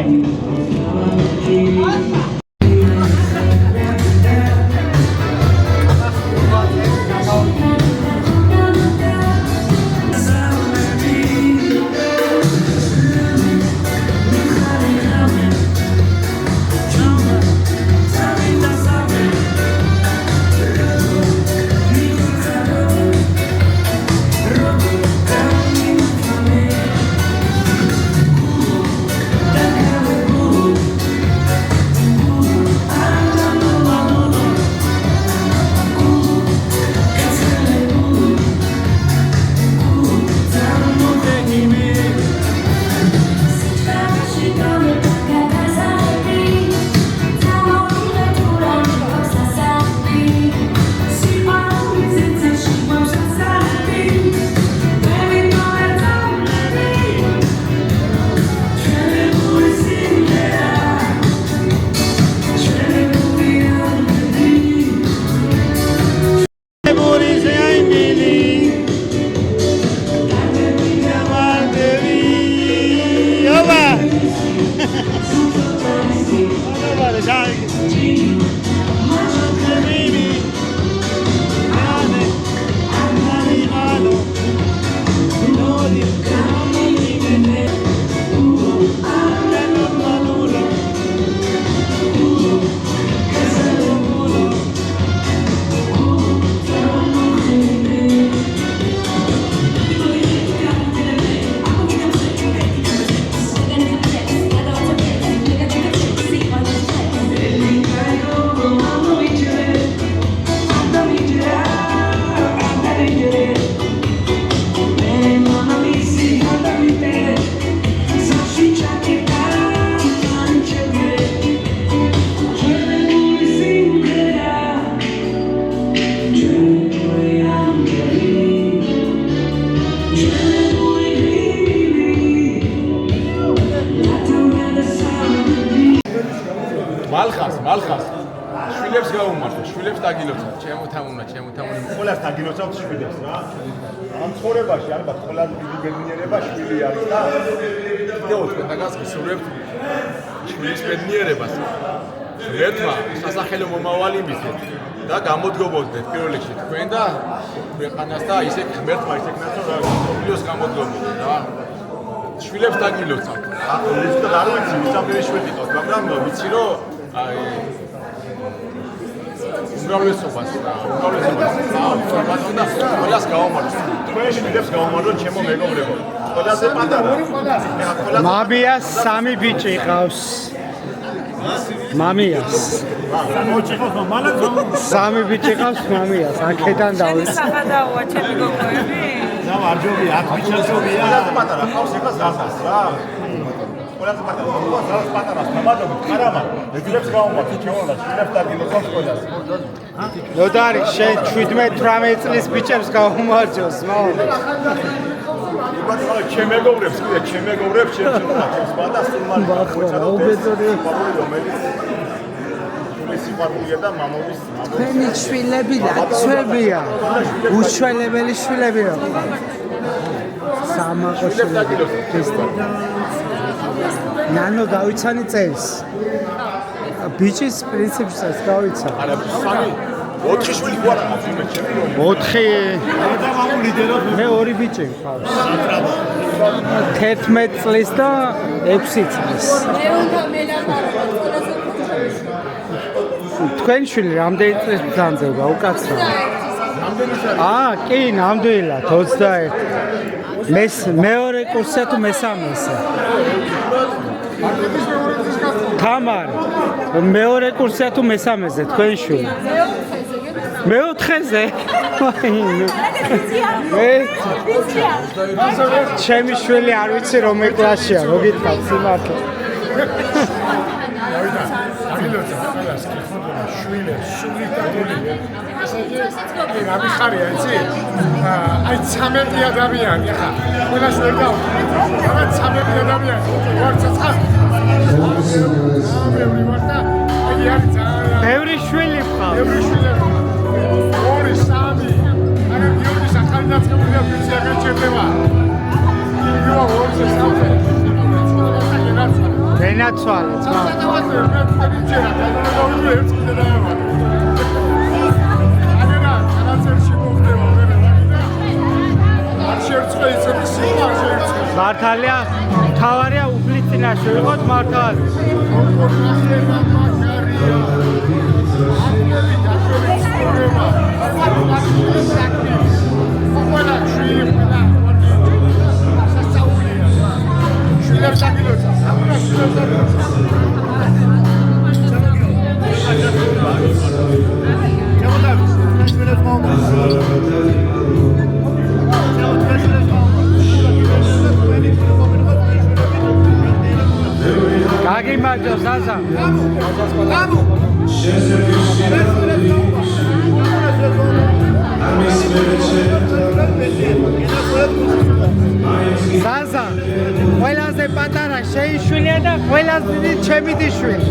მალხას შვილებს გაუმართო, შვილებს დაგილოცავ, ჩემო თამუნა, ყველას დაგილოცავ შვილებს რა. ამ ცხოვრებაში ალბათ ყველაზე დიდი ბედნიერება შვილი არის და კიდევ თქვენ დაგასწრებთ შვილის ბედნიერებას. ერთმა სასახელო მომავალი მისცეთ და გამოდგომოდეთ პირველ რიგში თქვენ და ქვეყანას და ისე ღმერთმა ისეკნათ რომ პოპულიოს გამოდგომოდეთ რა. შვილებს დაგილოცავ. ზუსტად არ ვიცი, ვისამდე შვილი ყავს, მაგრამ ვიცი რომ აი უმრავლესობას და ყველას გავამართო. თქვენ შვილებს გავამართოთ ჩემო მეგობრებო. ყველაზე პატარა. მამიას 3 ბიჭი ყავს. მამიას. 3 ბიჭი ყავს მამიას, აქედან დავიწყე. საფადაოა ჩემი გოგოები? და მარჯობია, აქ ბიჭებია. ყველაზე პატარა ყავს ეხლა ზაზას რა. ყველაზე პატარა, ზაზას პატარას თამადობთ, ყარამა. ეძებს გავამართო ჩემო და შვილებს დაგილოცავ ყველას. ნოდარი, შენ 17-18 წლის ბიჭებს გაუმარჯოს, მაო. ჩემ მეგობრებს, კიდე ჩემ მეგობრებს შეეძლოთ და სულმანი მოეწოდა რომელიც სიყვარულია და მამობის თქვენი შვილები ლაცვებია, უშველებელი შვილები რა. სამაღო შვილები. ნანო გავიცანი წელს. ბიჭის პრინციპსაც გავიცან. არა, 4 შვილი გვარ აქვს მე ჩემპიონი. 4 მე 2 ბიჭი მყავს. 11 წლის და 6 წლის. მე უნდა მელაპარაკო ყველაზე თქვენ შვილი რამდენი წლის ბრძანდება უკაცრავ? კი, ნამდვილად 21. მეორე კურსია თუ მესამეზე? თამარ, მეორე კურსია თუ მესამეზე თქვენ შვილი? მეოთხეზე ჩემი შვილი არ ვიცი რომ კლასია რო გითხრათ სიმართლე რა მიხარია იცი? აი 13 ადამიანი ახლა ყველას ვერ დავუყო. რაღაც 13 ადამიანი ვარ ცოცხალ. ბევრი ვარ და აი არის ძალიან ბევრი შვილი ვყავს. ბევრი შვილი. ორი, სამი. არა გიორგი სახალი დაწყებულია ვიცი რა ჩერდება. იო ორი სამი. ენაცვალე ძმა. მართალია, თავარია უფლის წინაშე ვიყოთ მართალი. გაგიმარჯო ზაზა. ზაზა, ყველაზე პატარა შეიშვილია და ყველაზე დიდი ჩემი შვილი.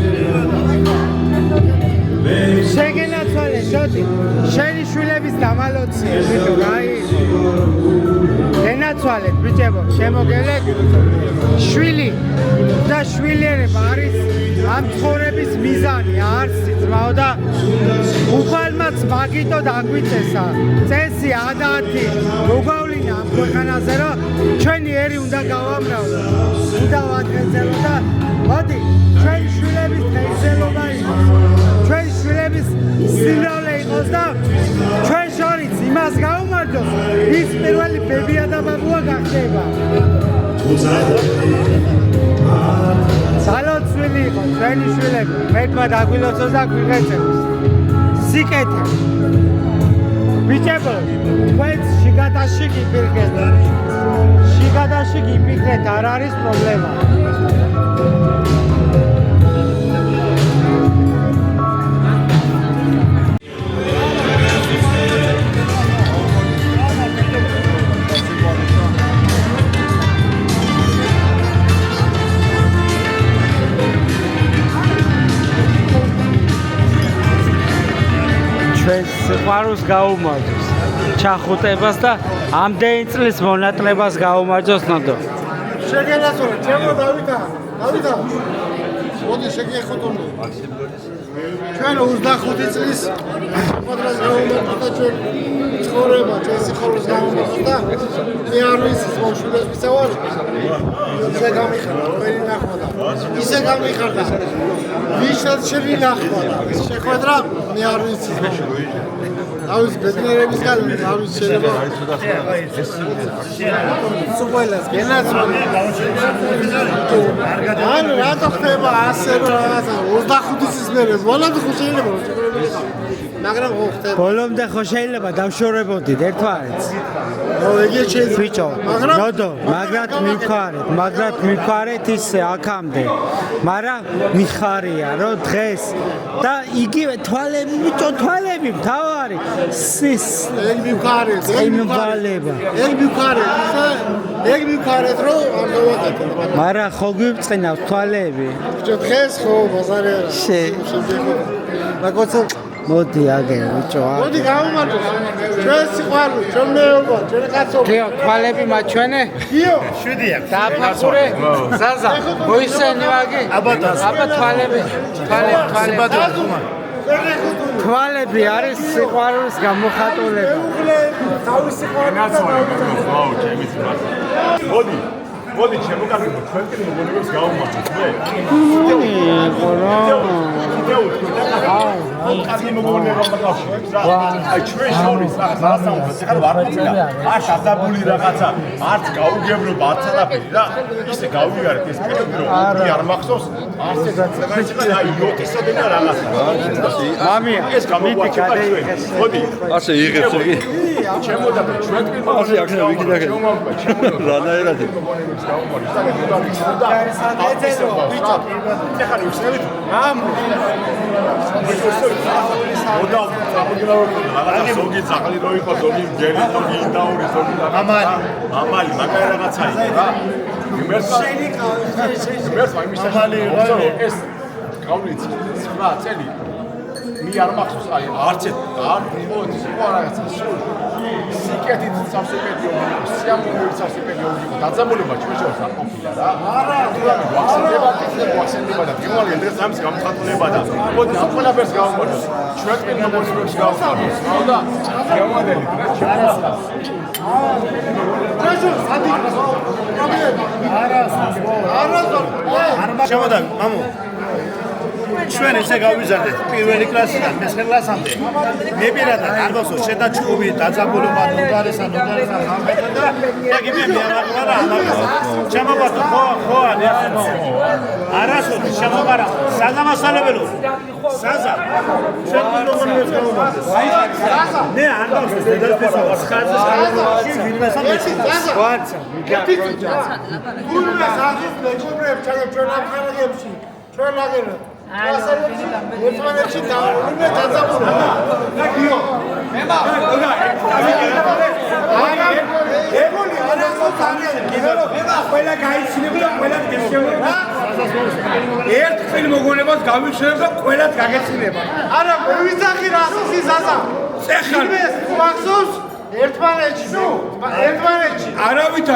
შეგენაცვალე შოთი, შენი შვილების დამალოცია, ბიჭო, გაიგო. ენაცვალეთ, ბიჭებო, შემოგელეთ. შვილი და შვილიერება არის ამ ცხოვრების მიზანი, არსი ძმაო და უფალმაც მაგიტო დაგვიწესა. წესი ადათი მოგავლინა ამ ქვეყანაზე, რომ ჩვენი ერი უნდა გავამრავლოთ. უნდა ვატყეწელო და მოდი, ჩვენი შვილების დღეისელობა იყოს. ჩვენი შვილების სიმრავლე იყოს და ჩვენ შორის იმას გაუმარჯოს, ის პირველი ბებია და ბაბუა გახდება. სალოცვილი იყო ჩვენი შვილები, მეთმა დაგვილოცოს და გვიღეწებს. სიკეთე. ბიჭებო, თქვენ შიგადაში გიფიქრეთ. შიგადაში გიფიქრეთ, არ არის პრობლემა. ჩვენ სიყვარულს გაუმარჯოს, ჩახუტებას და ამდენი წლის მონაკლებას გაუმარჯოს ნოდო. შეგენაცვალე, ჩემო დავითა. მოდი შეგეხოთონო. ჩვენ 25 წლის კვადრატს გაუმარჯოს და ჩვენ ცხოვრება, ჩვენ სიყვარულს გაუმარჯოს და მე არ ვიცი მოშვილებს ვისა ვარ. ისე გამიხარდა, მერი ნახმოდა. ისე გამიხარდა. ვისაც შევინახვა და შეხვედრა, მე არ ვიცი. აუს ბედნიერებისგან აუს შეიძლება სუყველას გენაცვალე. ან რატო ხდება ასე რაღაცა 25 წლის მერე ბოლომდე ხო შეიძლება მაგრამ ხო ხდება ბოლომდე ხო შეიძლება დავშორებოდით ერთმანეთს ეგ შეიძლება ბიჭო ნოდო მაგრად მივხარეთ ისე აქამდე მაგრამ მიხარია რომ დღეს და იგივე თვალები ბიჭო თვალები მთავარი სის ეგ მივხარეთ რომ არ დავაკეთე მაგრამ ხო გვიწყინავს თვალები ბიჭო დღეს ხო ბაზარი არა მაგოცა მოდი აგერ ბიჭო მოდი გავუმარჯოს ჩვენ სიყვარული ჩვენ მეუბნა ჩვენ კაცობა გიო თვალები მაჩვენე გიო 7-ია დააფასურე ზაზა მოისენი ვაგი აბა თვალები თვალები არის სიყვარულის გამოხატულება თავის სიყვარულს მოდი მოდი შემოგაგებო ჩვენ კი მოგონებებს გავუმართოთ მე. კარგი მოგონება მოგავშებს რა. აი ჩვენ შორის რაღაც ასამბლეს ახლა ვარ მოვიდა. არ შადაბული რაღაცა, არც გაუგებრობა, არც არაფერი რა. ისე გავიგარეთ ეს პერიოდი რომ არ მახსოვს, არც ეს აი იოტისადე და რაღაცა. მამია, ეს გამოგვაჩერდა ჩვენ. მოდი. ასე იღებს იგი. ჩემოდა ჩვენ კი ასე აქ ვიკიდა. რანაირად ამალი მაგარი რაღაცა იყო რა ეს გავლიცი 9 წელი მე არ მახსოვს აი არც არ მოდის იყო რაღაცა სულ სიკეთით სასუპედიო სიამოვნებით სასუპედიო იყო დაძაბულება ჩვენ შორის არ ყოფილა რა არა ვახსენდება და პირველი დღეს ამის გამხატულება და მოდი ამ ყველაფერს გავუმართოთ ჩვენ კი მოგონებებს გავხსნათ და გემოდელი რა შემოდა მამო ჩვენ ესე გავიზარდეთ პირველი კლასიდან მესამე კლასამდე მე პირადად არ გასულ შედა ჩუბი დაძაბულობა ნოდარესა ამბეთა და იგი მე ამაღლა შემოვარდა ხო არასოდეს შემოვარა საგამასალებელო საზა ჩვენ მოგონებს გავუმართეთ მე არ გასულ დედასთან ხაზს ვინმე სამეცი ვაცა გურმე ხაზის მეგობრებს ჩვენ ამხარაგებში ჩვენ აგერა ერთმანეთში დაურმე დაძაბულობა. გიო. მემა. ეგონი არასოდეს არის. მემა ყველა გაიჩინებდა და ყველა გეშევება. ერთხელ მოგონებას გავიხსენებ და ყველაც გაგეცინება. არა, ვიზახი რა სიზაზა. წეხარ. მახსოვს ერთმანეთში. არავით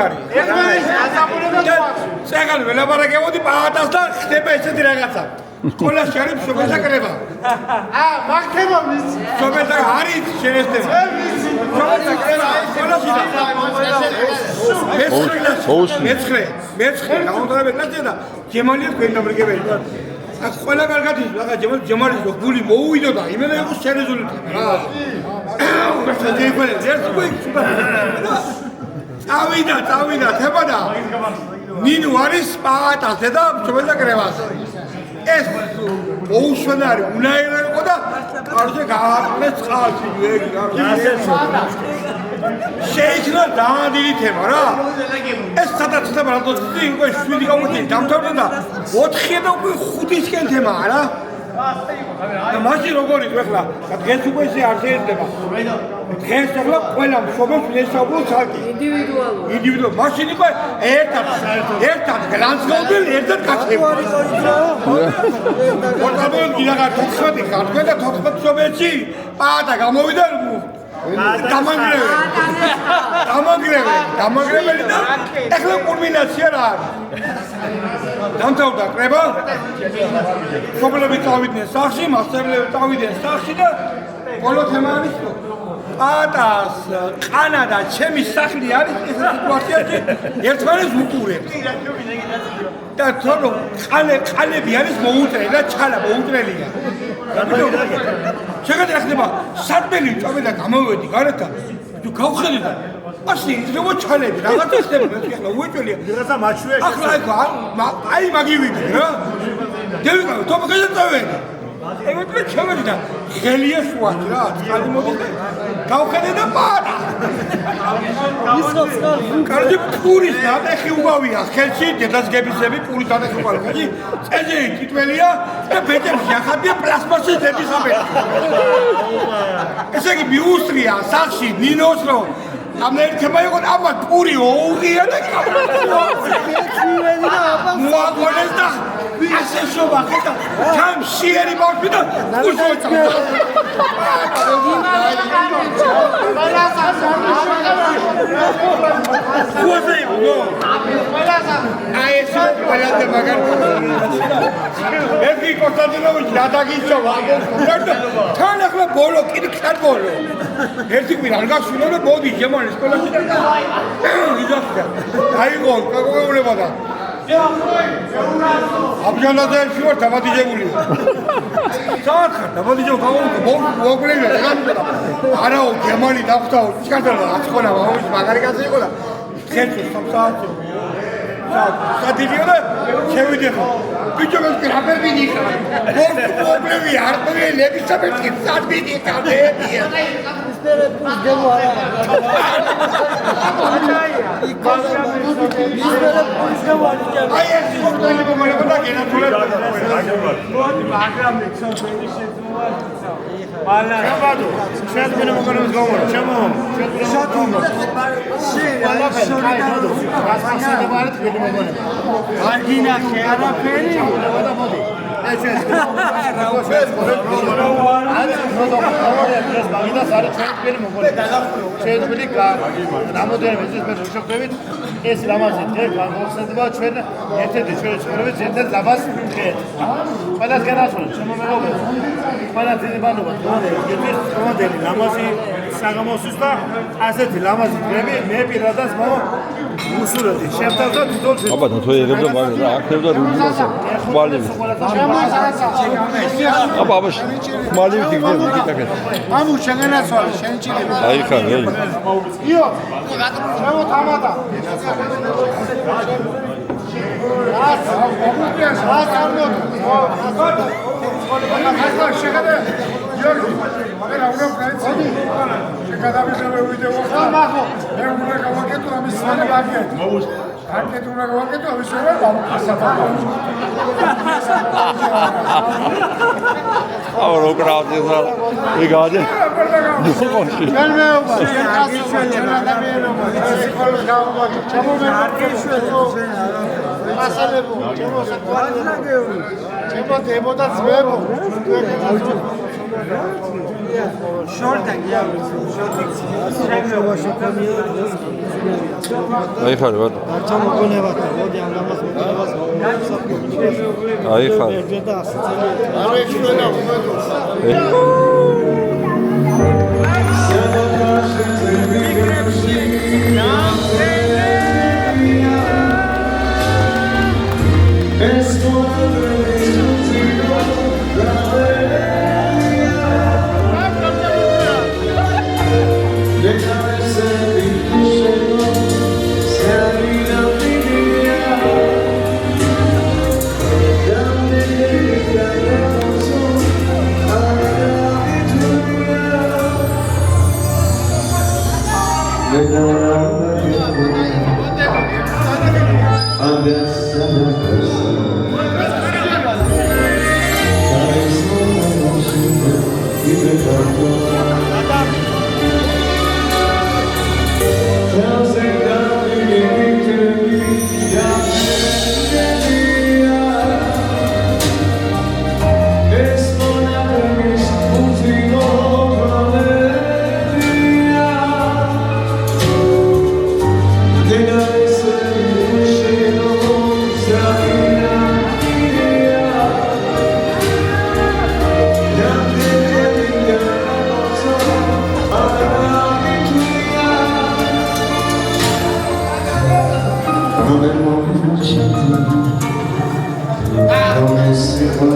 არის. ერთმანეთში დაძაბულობა და წეგან ველაპარაკებოდი პაატას და ხდება ესეთი რაღაცა. სკოლაში არის სოფელსაკრება. მაგთება ვიცი. სოფელსა არის შენესდება. სოფელსაკრება სკოლაში და მეცხრე გამოდარებეთ და ჯემალია გვენდაბრიგებელი. აქ ყველა კარგად ის რაღაც ჯემალის გული მოუვიდო და იმენა იყო შერეზული რა. წავიდა თებადა ნინო არის პაატას და სოფელსაკრებას ეს ოუშვენარი უნაირო იყო და კარზე გააყენეს წყალში ეგ შეიქმნა დაადილი თემა რა ეს სადაც ხდება რატომ იყო 7 გამოდი დამთავრდა და 4 და 5-ისკენ თემაა რა და მაშინ როგორ იყო ახლა დღეს უკვე ისე არ შეიძლება დღეს ახლა ყველა მშობელს ვესაუბროთ ხალხი ინდივიდუალურად მაშინ იყო ერთად გლანცგოლდენ ერთად კაცები ორდაბოლ გილაღარ 14 ხარ და 14 მშობელში პაატა გამოვიდა დამაგრებელი და ახლა კულმინაცია რა არის დამთავრდა კრება მშობლები წავიდნენ სახში მასწავლებლები წავიდნენ სახში და ბოლო თემა არის პაატას ყანა და ჩემი სახლი არის ეს სიტუაციაში ერთმანეთს უყურებს და თორე ყალები არის მოუტრელი და ჩალა მოუტრელია შეგეძლო ხდება სათბელი წავე და გამოვედი გარეთ და თუ გავხედე და ასე ძროა ჩალები რაღაცა ხდება მე ახლა უეჭველია რაღაცა მაჩვია ახლა აი მაგივიდი რა დევიკავე თოფქეზე წავედი ეგეთლე ჩავედი და ღელია შუაში რა წყალი მოდიდა გავხედე და პაატა კარგი პურის დადეხი უგავია ხელში დედას გებისები პურის დადეხი უგავია წეზე ტიტველია და ბეჭებში ახადია პლასმასის დედისები ესე იგი მიუსტრია სახში ნინოს რო ამერიკა იყო ამათ პური ოუღია და მოაგონეს და ასე შობა ხედა თან სიერი ბავშვი და უსოცა აი ეს ყველანდა მაგარ ერთი კონსტანტინოვიჩი გადაგიჭოვა თან ახლა ბოლო კიდე ბოლო ერთი კვირა არ გასულა და მოდი ჟემანი სკოლაში და იდახდა აიღო კაკოეულება და აბჯანაძე შევარ დამადიჯებული საერთოდ დამადიჯებული მოგვლევია არაო ჟემანი დახვდაო ჩქარდალა აცხოვნა მამის მაგარი კაცი იყო და ხერხი სამსაათი სადილიო და შევიდეხო ბიჭებს გრაფები ნიკა მოგვლევია არ ყვე ლებისაბეთი სადბიდი კადეებია ეს ლამაზი დღე განხორციელდება ჩვენ ერთ-ერთი ჩვენი ცხოვრების ერთ-ერთ ლამაზ დღეს. ყველას განასხვავებთ ჩემო მეგობრებო. ყველა დიდი ბანობა დღევანდელი ლამაზი საღამოსთვის და ასეთი ლამაზი დღეები მე პირადად უსურვებდი. შემთხვევით თვითონ აბა დათოიერებდა მაგრამ რა აქნევდა რუმინასა ხმალივით. აბა ხმალივით იქნება იკაკეთ. მამუ შეგენაცვალე შენ ჭირება. აი ხარ ველი. იო ჩემო თამადა აურო კრაუტიზა იგადე ნუხოში გელმეობა შენ ადამიანობა სიკოლოს გამოგაკეთე ჩემო მეკეშვეთო მასალებო ჩემო საკვარნაგეური ჩემო დებოდა ძმებო შორტა გიავი შორტა შეკამია აი ხარ ვარ არჩა მოგონება მოდი ამ ლამაზ მოგონებას აი ხარ არ ეშველა Promesse